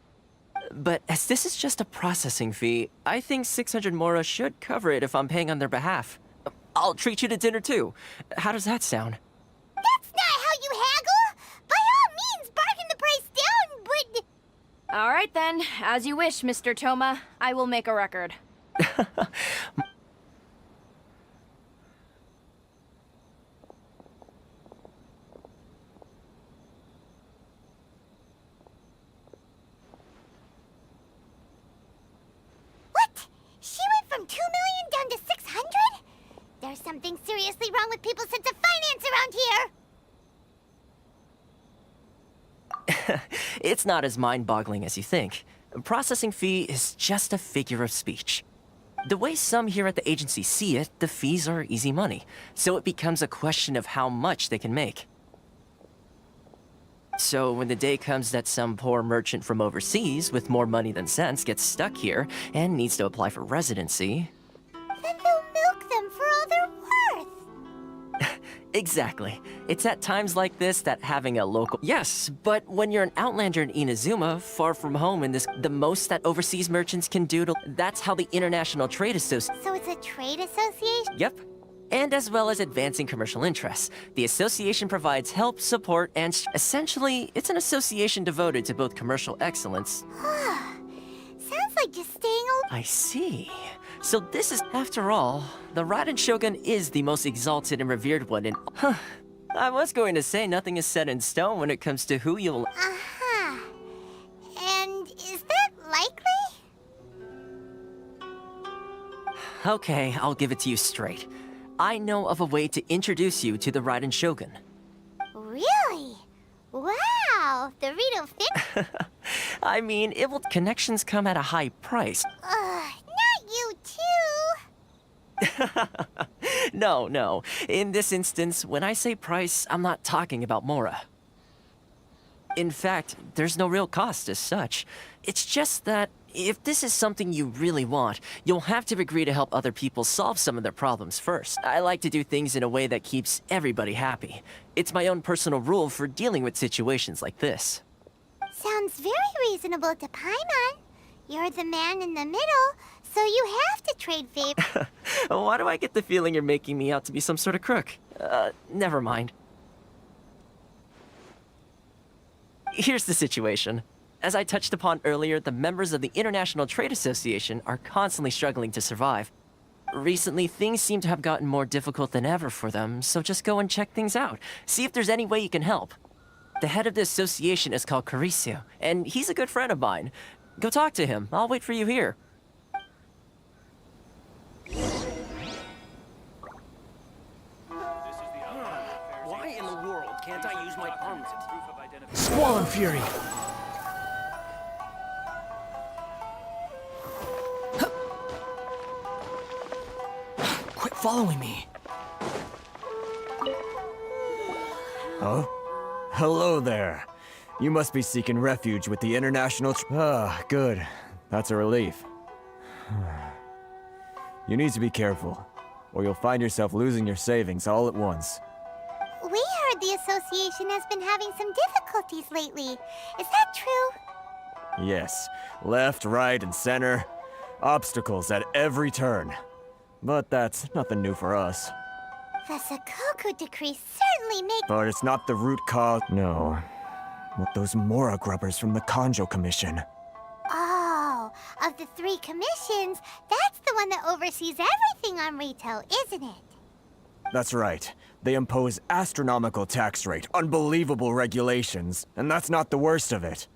But as this is just a processing fee, I think 600 mora should cover it if I'm paying on their behalf. I'll treat you to dinner too. How does that sound? That's not how you haggle! By all means, bargain the price down, but... All right then, as you wish, Mr. Toma. I will make a record. She went from 2 million down to 600? There's something seriously wrong with people's sense of finance around here! It's not as mind-boggling as you think. Processing fee is just a figure of speech. The way some here at the agency see it, the fees are easy money, so it becomes a question of how much they can make. So when the day comes that some poor merchant from overseas with more money than sense gets stuck here and needs to apply for residency... Then they'll milk them for all they're worth! Exactly. It's at times like this that having a local... Yes, but when you're an outlander in Inazuma, far from home in this... The most that overseas merchants can do to... That's how the International Trade Association... So it's a trade association? Yep. And as well as advancing commercial interests. The association provides help, support, and... Essentially, it's an association devoted to both commercial excellence... Sounds like just staying I see. So this is... After all, the Raiden Shogun is the most exalted and revered one in... Huh. I was going to say nothing is set in stone when it comes to who you'll... Uh-huh. And is that likely? Okay, I'll give it to you straight. I know of a way to introduce you to the Raiden Shogun. Really? Wow, the Rito fit? I mean, it will... Connections come at a high price. Not you too! No. In this instance, when I say price, I'm not talking about mora. In fact, there's no real cost as such. It's just that if this is something you really want, you'll have to agree to help other people solve some of their problems first. I like to do things in a way that keeps everybody happy. It's my own personal rule for dealing with situations like this. Sounds very reasonable to Paimon. You're the man in the middle, so you have to trade favors. Why do I get the feeling you're making me out to be some sort of crook? Never mind. Here's the situation. As I touched upon earlier, the members of the International Trade Association are constantly struggling to survive. Recently, things seem to have gotten more difficult than ever for them, so just go and check things out. See if there's any way you can help. The head of the association is called Caricio, and he's a good friend of mine. Go talk to him. I'll wait for you here. Why in the world can't I use my arms? Squall and Fury! Quit following me. Huh? Hello there. You must be seeking refuge with the International good. That's a relief. You need to be careful, or you'll find yourself losing your savings all at once. We heard the association has been having some difficulties lately. Is that true? Yes. Left, right, and center. Obstacles at every turn. But that's nothing new for us. The Sakoku decree certainly makes... But it's not the root cause. No. What those Mora grubbers from the Kanjo Commission. Oh, of the 3 commissions, that's the one that oversees everything on retail, isn't it? That's right. They impose astronomical tax rate, unbelievable regulations, and that's not the worst of it.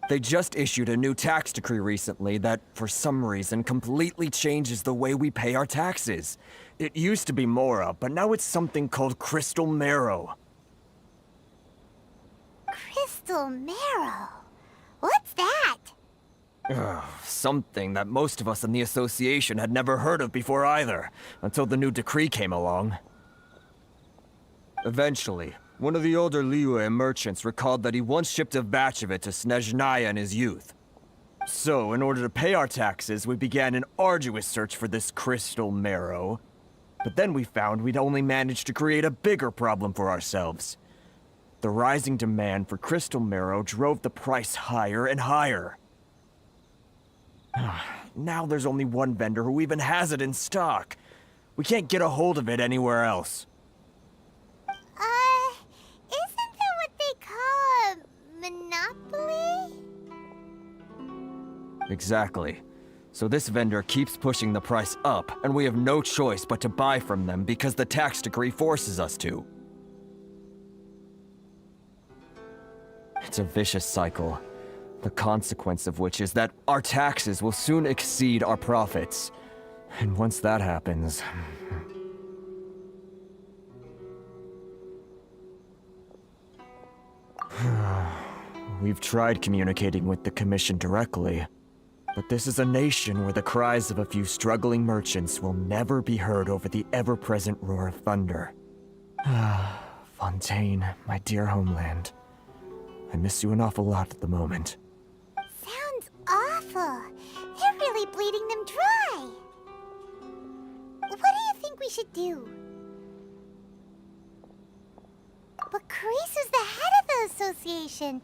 They just issued a new tax decree recently that, for some reason, completely changes the way we pay our taxes. It used to be Mora, but now it's something called Crystal Marrow. Crystal Marrow? What's that? Something that most of us in the association had never heard of before either, until the new decree came along. Eventually, one of the older Liyue merchants recalled that he once shipped a batch of it to Snezhnaya in his youth. So, in order to pay our taxes, we began an arduous search for this crystal marrow. But then we found we'd only managed to create a bigger problem for ourselves. The rising demand for crystal marrow drove the price higher and higher. Now there's only one vendor who even has it in stock. We can't get a hold of it anywhere else. Isn't that what they call a monopoly? Exactly. So this vendor keeps pushing the price up, and we have no choice but to buy from them because the tax decree forces us to. It's a vicious cycle. The consequence of which is that our taxes will soon exceed our profits. And once that happens... We've tried communicating with the Commission directly, but this is a nation where the cries of a few struggling merchants will never be heard over the ever-present roar of thunder. Fontaine, my dear homeland. I miss you an awful lot at the moment. Sounds awful. They're really bleeding them dry. What do you think we should do? But Carisu's the head of the association.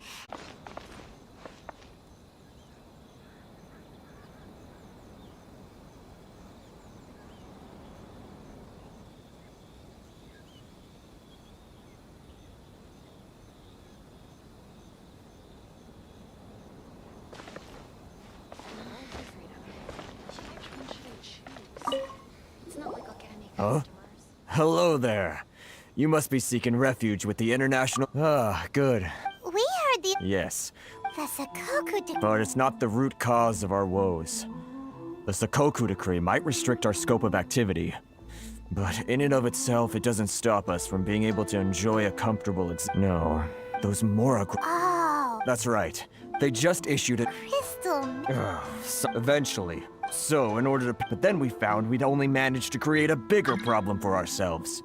Huh? Hello there. You must be seeking refuge with the International... good. We heard the... Yes. The Sakoku decree... But it's not the root cause of our woes. The Sakoku decree might restrict our scope of activity, but in and of itself, it doesn't stop us from being able to enjoy a comfortable No, those Mora... Oh. That's right. They just issued a... Crystal... Eventually. So, in order to... But then we found we'd only managed to create a bigger problem for ourselves.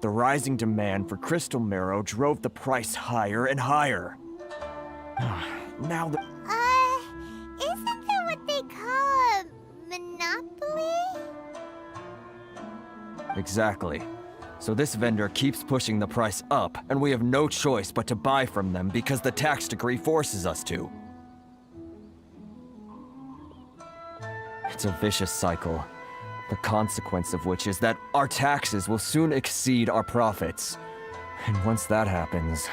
The rising demand for crystal marrow drove the price higher and higher. Now the... isn't that what they call a monopoly? Exactly. So this vendor keeps pushing the price up, and we have no choice but to buy from them because the tax decree forces us to. It's a vicious cycle. The consequence of which is that our taxes will soon exceed our profits. And once that happens...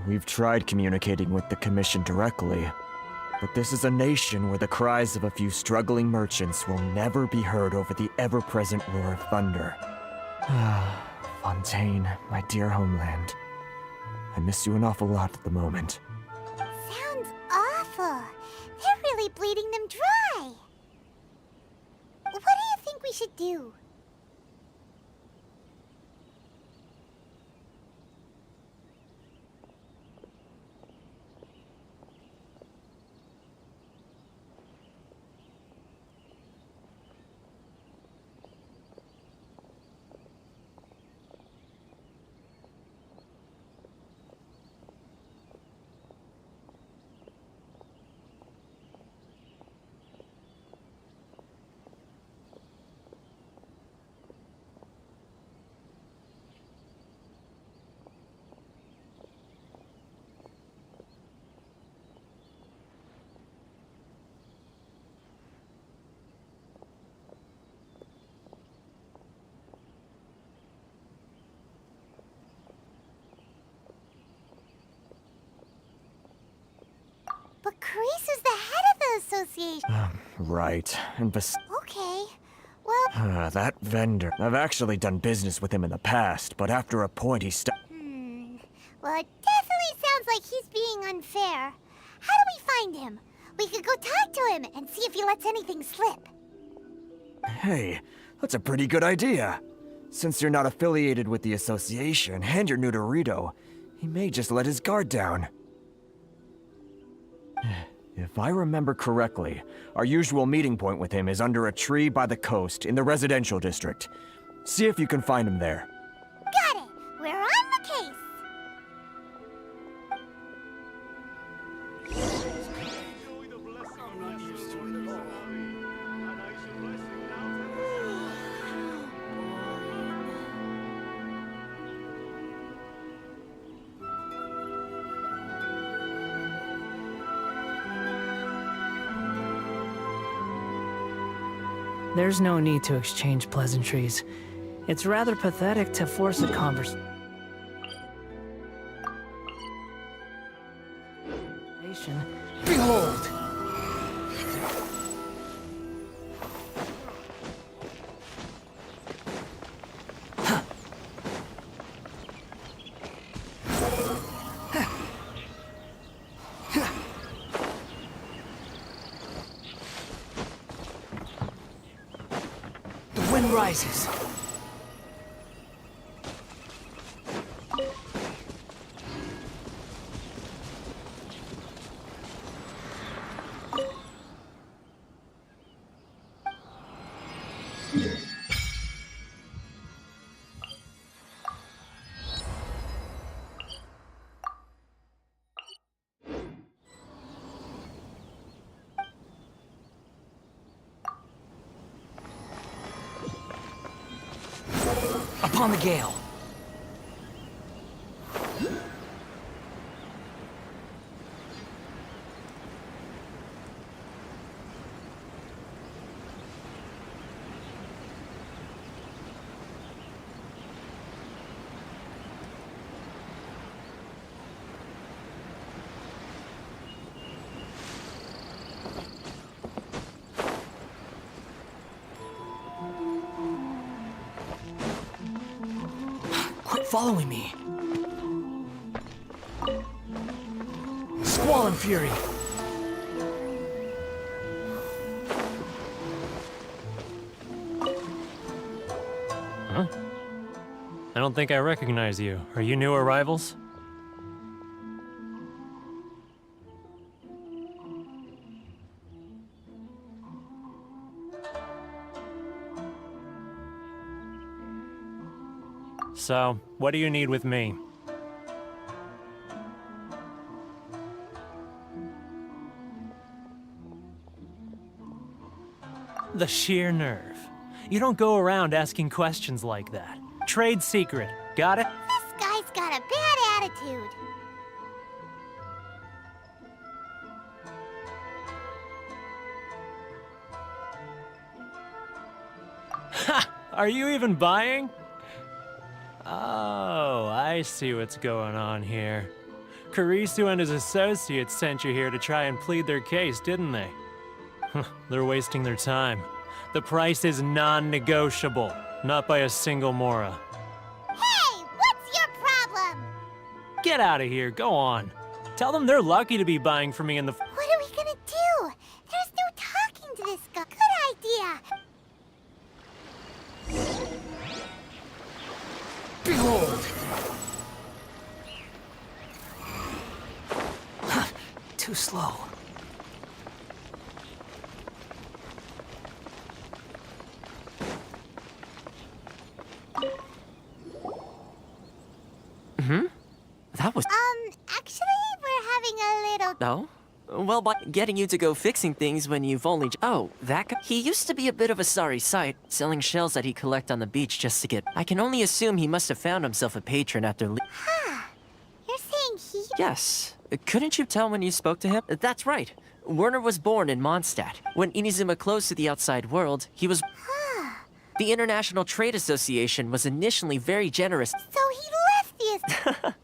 We've tried communicating with the Commission directly, but this is a nation where the cries of a few struggling merchants will never be heard over the ever-present roar of thunder. Fontaine, my dear homeland. I miss you an awful lot at the moment. Sounds awful. They're really bleeding them dry. What do you think we should do? But Carice is the head of the association. Right. And Okay. Well, that vendor. I've actually done business with him in the past, but after a point he well, it definitely sounds like he's being unfair. How do we find him? We could go talk to him and see if he lets anything slip. Hey, that's a pretty good idea. Since you're not affiliated with the association and you're new to Rito, he may just let his guard down. If I remember correctly, our usual meeting point with him is under a tree by the coast in the residential district. See if you can find him there. Got it! We're on the case! There's no need to exchange pleasantries. It's rather pathetic to force a conversation. Behold! The wind rises. Upon the gale. Quit following me. Squall and fury. Huh? I don't think I recognize you. Are you new arrivals? So, what do you need with me? The sheer nerve. You don't go around asking questions like that. Trade secret. Got it? This guy's got a bad attitude. Ha! Are you even buying? Oh, I see what's going on here. Karisu and his associates sent you here to try and plead their case, didn't they? They're wasting their time. The price is non-negotiable, not by a single Mora. Hey, what's your problem? Get out of here, go on. Tell them they're lucky to be buying from me in the... What are we gonna do? There's no talking to this guy. Good idea. Behold! Too slow. That was... Actually, we're having a little... No? Well, by getting you to go fixing things when you've only... Oh, that guy? He used to be a bit of a sorry sight, selling shells that he'd collect on the beach just to get... I can only assume he must have found himself a patron after... Huh. You're saying he... Yes. Couldn't you tell when you spoke to him? That's right. Werner was born in Mondstadt. When Inazuma closed to the outside world, he was... The International Trade Association was initially very generous. So he left the...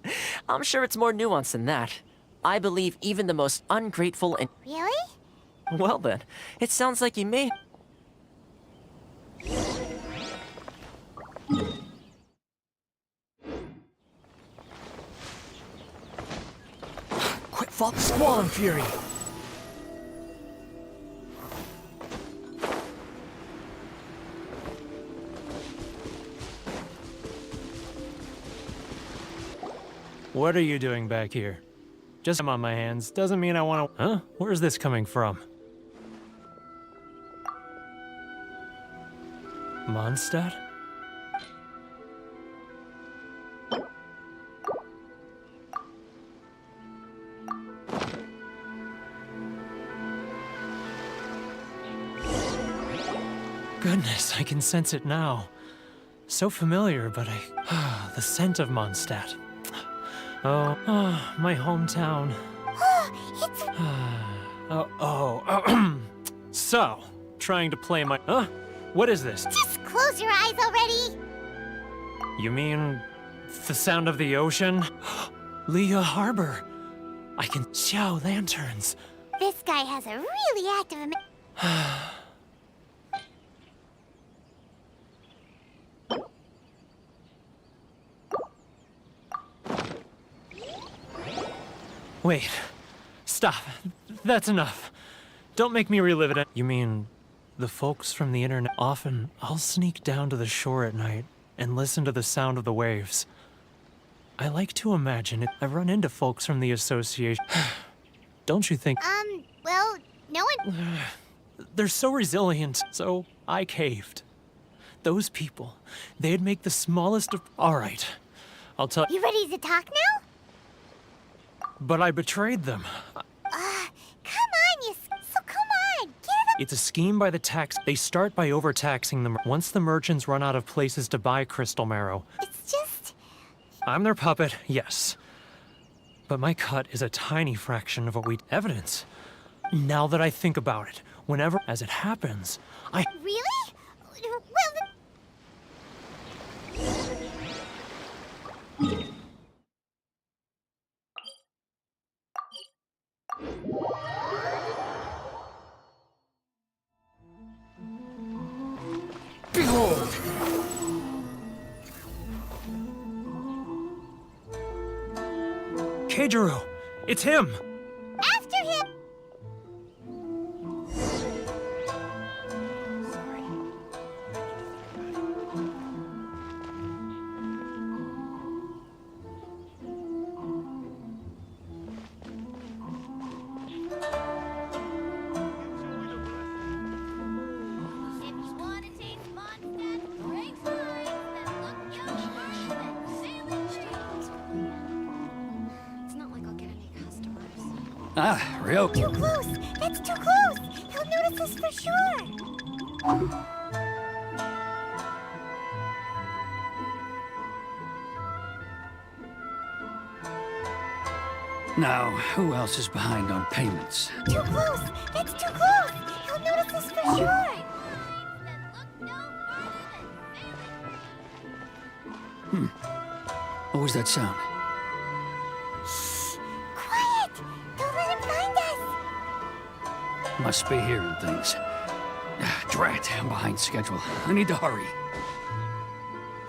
I'm sure it's more nuanced than that. I believe even the most ungrateful and... Really? Well then, it sounds like you may... Quit fall... Squall and Fury! What are you doing back here? Just I'm on my hands doesn't mean I want to... Huh? Where's this coming from? Mondstadt? Goodness, I can sense it now. So familiar, but the scent of Mondstadt. Oh, my hometown. So, trying to play my... What is this? Just close your eyes already. You mean the sound of the ocean? Leah Harbor. I can xiao lanterns. This guy has a really active... Wait. Stop. That's enough. Don't make me relive it. You mean the folks from the internet? Often, I'll sneak down to the shore at night and listen to the sound of the waves. I like to imagine it. I run into folks from the association. Don't you think? Well, no one... They're so resilient, so I caved. Those people, they'd make the smallest of... All right. I'll tell... You ready to talk now? But I betrayed them. Come on, so come on, get it up. It's a scheme by the tax. They start by overtaxing them. Once the merchants run out of places to buy crystal marrow. It's just... I'm their puppet, yes. But my cut is a tiny fraction of what we... Evidence. Now that I think about it, whenever as it happens, I... Really? Behold! Keijiro! It's him! After him! Ah, Ryoki. Too close! That's too close! He'll notice us for sure! Now, who else is behind on payments? Too close! That's too close! He'll notice us for sure! What was that sound? Must be hearing things. Drat, I'm behind schedule. I need to hurry.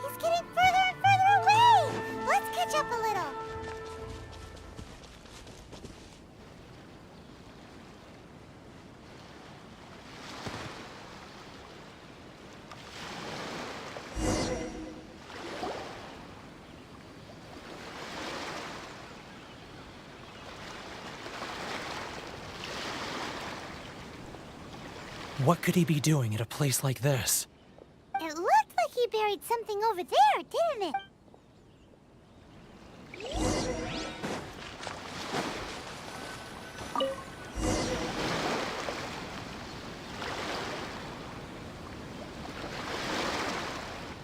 He's getting further and further away! Let's catch up a little. What could he be doing at a place like this? It looked like he buried something over there, didn't it?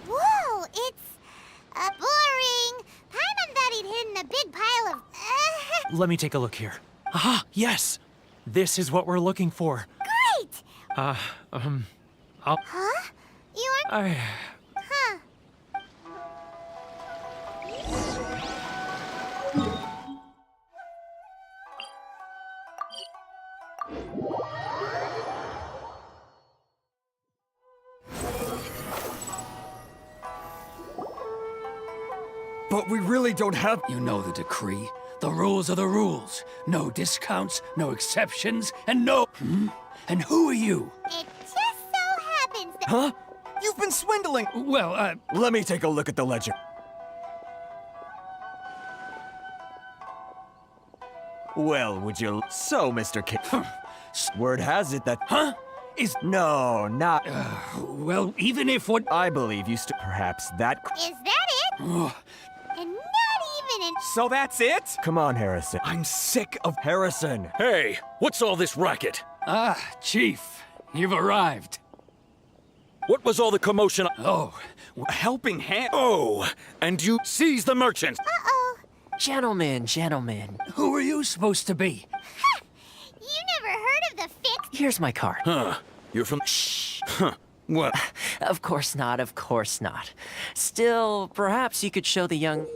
Whoa, it's boring. Paimon thought he'd hidden a big pile of... Let me take a look here. Aha, yes! This is what we're looking for. Great! I'll... Huh? You are... Huh. But we really don't have... You know the decree. The rules are the rules. No discounts, no exceptions, and no... And who are you? It just so happens that... Huh? You've been swindling! Well, Let me take a look at the ledger. Well, would you... So, Mr. King... Word has it that... Huh? Is... No, not... well, even if what... I believe you perhaps that... Is that it? And not even in... So that's it? Come on, Harrison. I'm sick of Harrison. Hey, what's all this racket? Ah, Chief, you've arrived. What was all the commotion? Oh, a helping hand. Oh, and you seize the merchant. Uh-oh. Gentlemen, gentlemen. Who are you supposed to be? You never heard of the fix... Here's my card. Huh. You're from... Shh. Huh. What? Of course not, of course not. Still, perhaps you could show the young...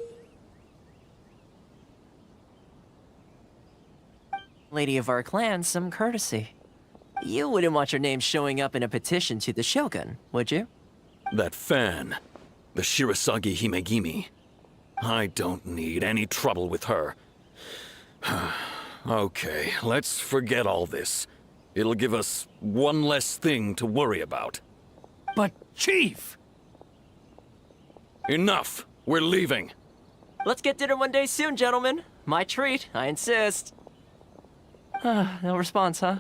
lady of our clan some courtesy. You wouldn't want your name showing up in a petition to the Shogun, would you? That fan. The Shirasagi Himegimi. I don't need any trouble with her. Okay, let's forget all this. It'll give us one less thing to worry about. But, Chief! Enough! We're leaving. Let's get dinner one day soon, gentlemen. My treat, I insist. No response, huh?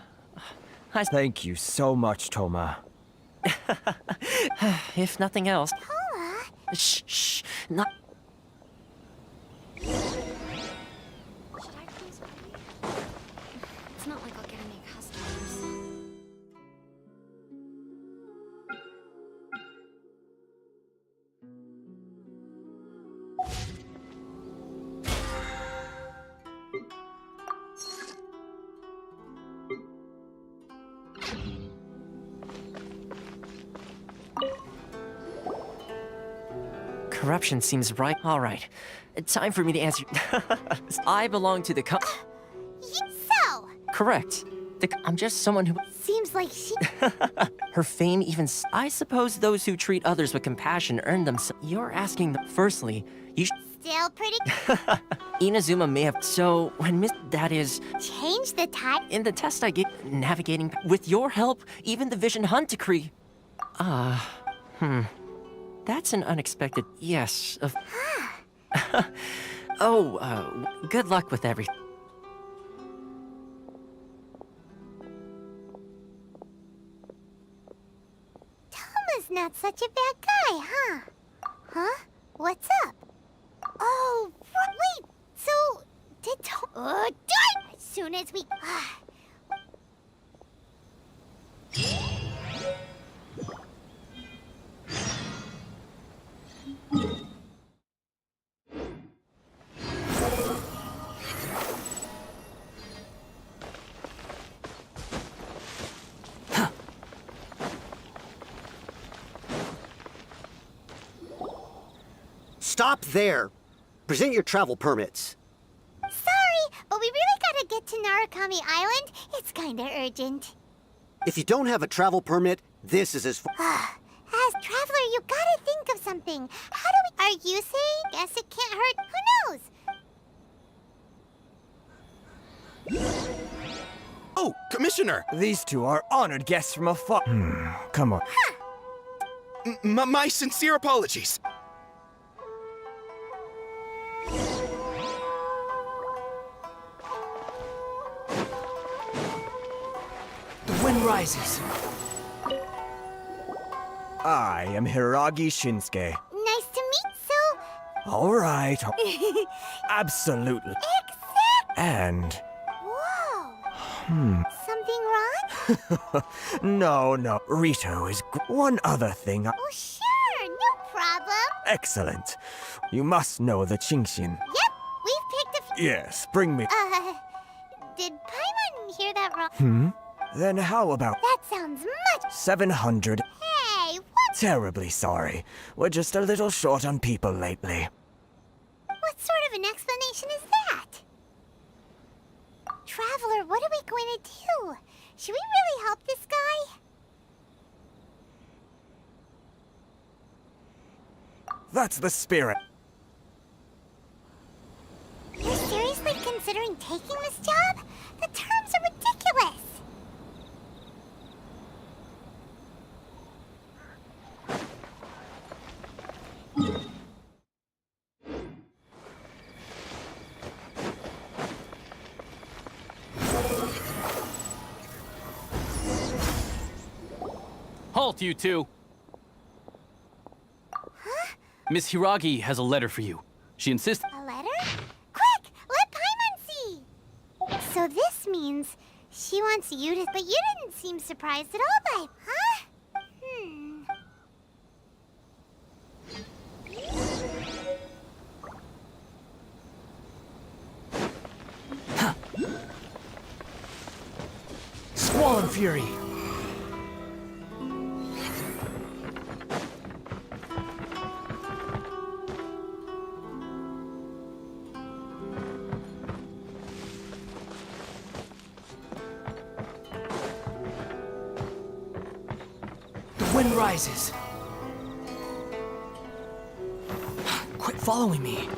Thank you so much, Toma. If nothing else... Toma? Shh, shh, not... Should I please hurry? It's not like I'll get any customers. Corruption seems right. All right. Time for me to answer. I belong to the So? Correct. I'm just someone who... Seems like she... Her fame even... I suppose those who treat others with compassion earn them... You're asking them... Firstly, you Still pretty... Inazuma may have... So, when Miss... That is... Change the time? In the test I get... Navigating... With your help, even the Vision Hunt decree... That's an unexpected... Yes, of... good luck with everything. Toma's not such a bad guy, huh? Huh? What's up? Oh, wait, so... Did Toma... darn! As soon as we... Stop there! Present your travel permits. Sorry, but we really gotta get to Narukami Island. It's kinda urgent. If you don't have a travel permit, this is as far. As Traveler, you gotta think of something. How do we... Are you saying? Guess it can't hurt. Who knows? Oh, Commissioner! These two are honored guests from afar. Come on. My sincere apologies. The wind rises. I am Hiragi Shinsuke. Nice to meet you. All right. Absolutely. Exactly. And... Whoa. Something wrong? No. Rito is one other thing. Oh, sure. No problem. Excellent. You must know the Chingshin. Yep. We've picked a few... Yes, bring me... Did Paimon hear that wrong? Then how about... That sounds much... 700? Hey, what? Terribly sorry. We're just a little short on people lately. What sort of an explanation is that? Traveler, what are we going to do? Should we really help this guy? That's the spirit. You're seriously considering taking this job? The terms are ridiculous. Halt, you two! Huh? Miss Hiragi has a letter for you. She insists... A letter? Quick! Let Paimon see! So this means she wants you to... But you didn't seem surprised at all by... Huh? Squall and Fury. The wind rises. Quit following me.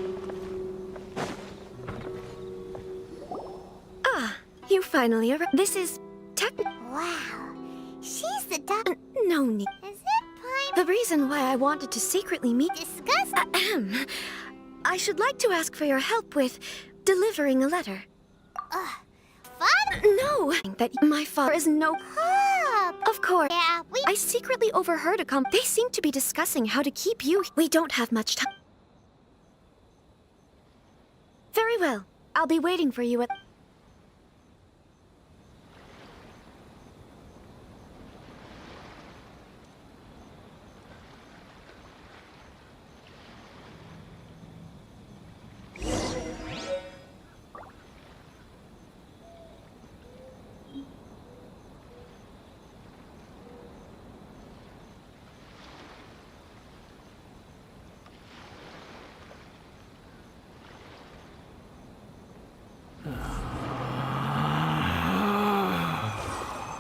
Ah, you finally arrived. This is Wow. She's the doc... No need. Is it Paimon? The reason why I wanted to secretly meet... Disgust? I should like to ask for your help with delivering a letter. Fun? No, that my father is no... Of course. Yeah, I secretly overheard a They seem to be discussing how to keep you... We don't have much time. Very well. I'll be waiting for you at...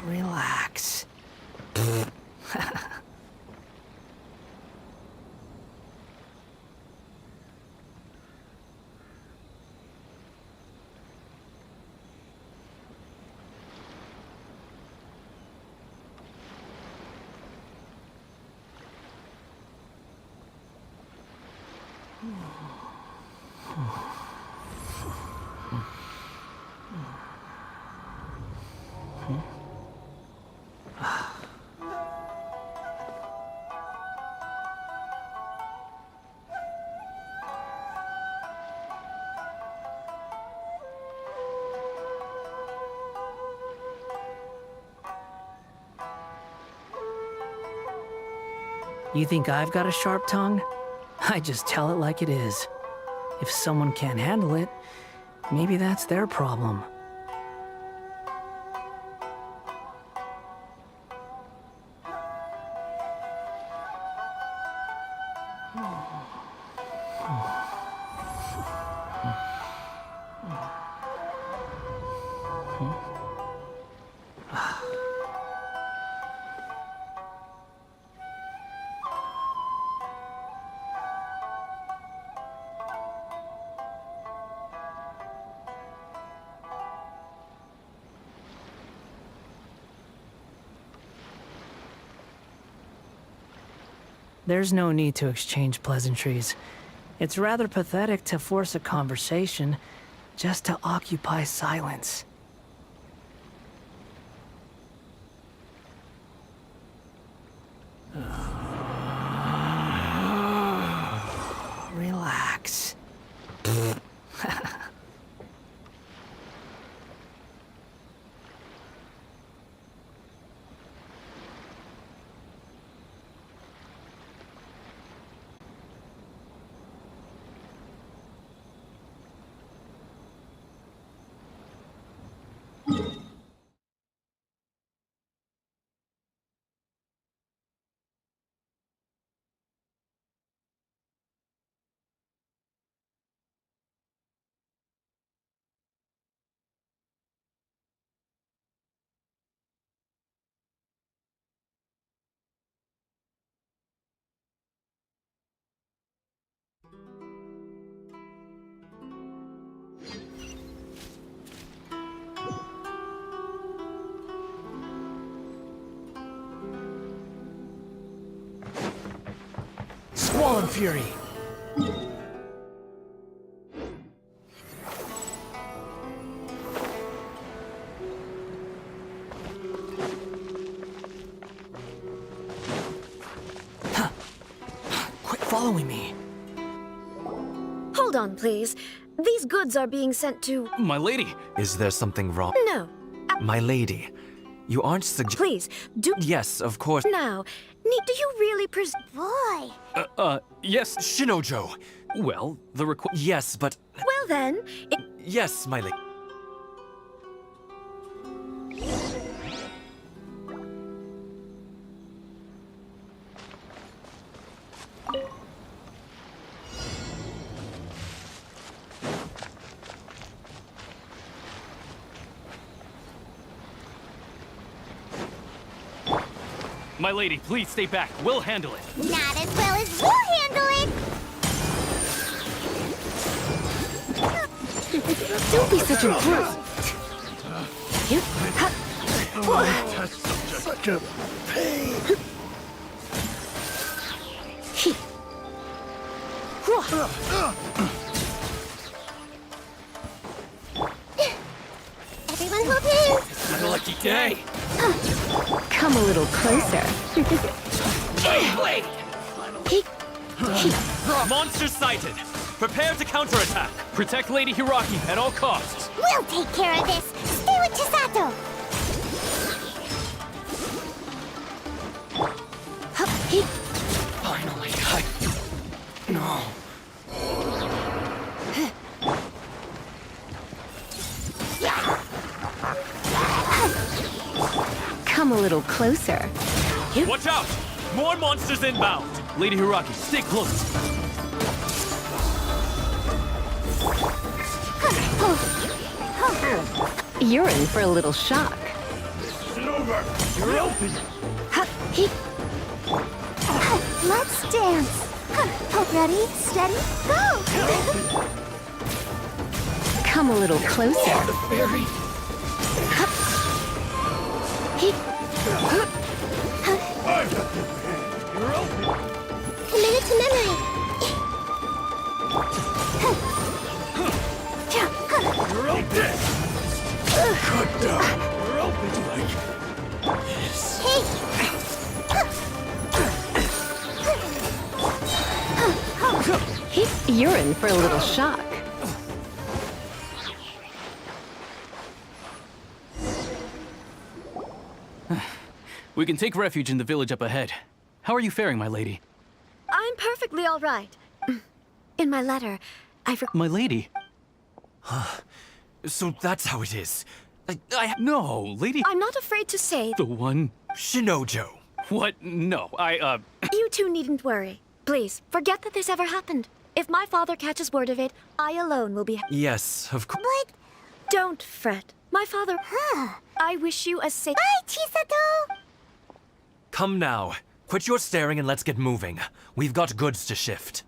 Relax. You think I've got a sharp tongue? I just tell it like it is. If someone can't handle it, maybe that's their problem. There's no need to exchange pleasantries. It's rather pathetic to force a conversation just to occupy silence. Relax. Squall Fury! Quit following me. Hold on, please. These goods are being sent to... My lady! Is there something wrong? No. My lady, you aren't Please, do... Yes, of course. Now, do you really Boy! Yes. Shinojo! Well, the request... Yes, but... Well then, Yes, my lady. My lady, please stay back. We'll handle it. Not as well as we'll handle it! don't be such a brute. Such a pain. Everyone hold hands! It's my lucky day. Come a little closer. Blade! Monster sighted. Prepare to counterattack. Protect Lady Hiraki at all costs. We'll take care of this! Stay with Chisato! Finally, No. Come a little closer. Watch out! More monsters inbound! Lady Hiraki, stay close. You're in for a little shock. It's over. You're open. Let's dance! Ready, steady, go! Come a little closer. The fairy. I've got the pen. You're open. Commit it to memory! You're open. Cut down. You're open like this. You're in for a little shock. We can take refuge in the village up ahead. How are you faring, my lady? I'm perfectly all right. In my letter, My lady? So that's how it is. No, lady... I'm not afraid to say... The one... Shinojo. What? No, You two needn't worry. Please, forget that this ever happened. If my father catches word of it, I alone will be... Yes, of course. But... Don't fret. My father... I wish you a safe... Bye, Chisato! Come now. Quit your staring and let's get moving. We've got goods to shift.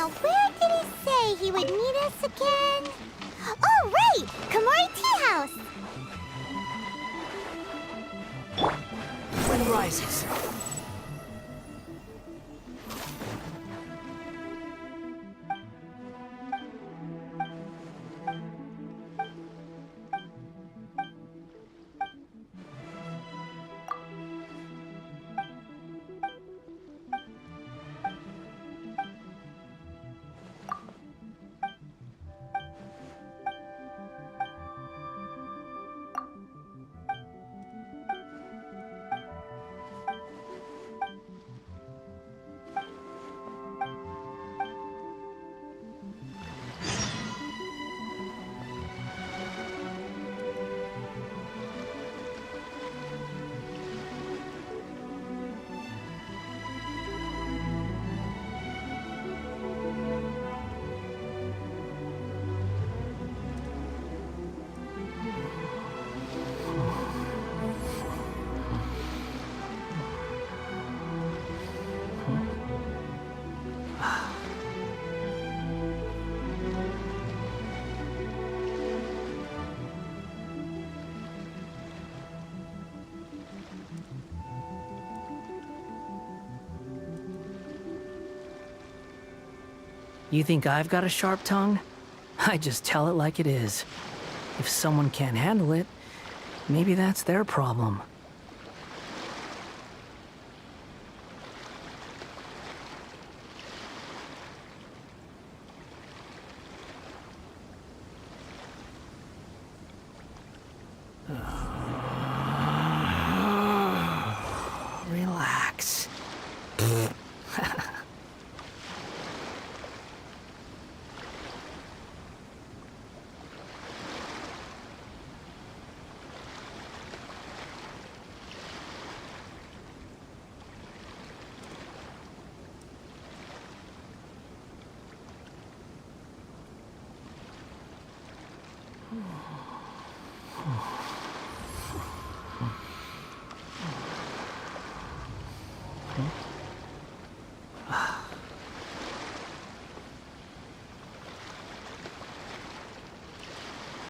Now, where did he say he would meet us again? Oh, right! Komori Tea House! Wind rises. You think I've got a sharp tongue? I just tell it like it is. If someone can't handle it, maybe that's their problem. Relax.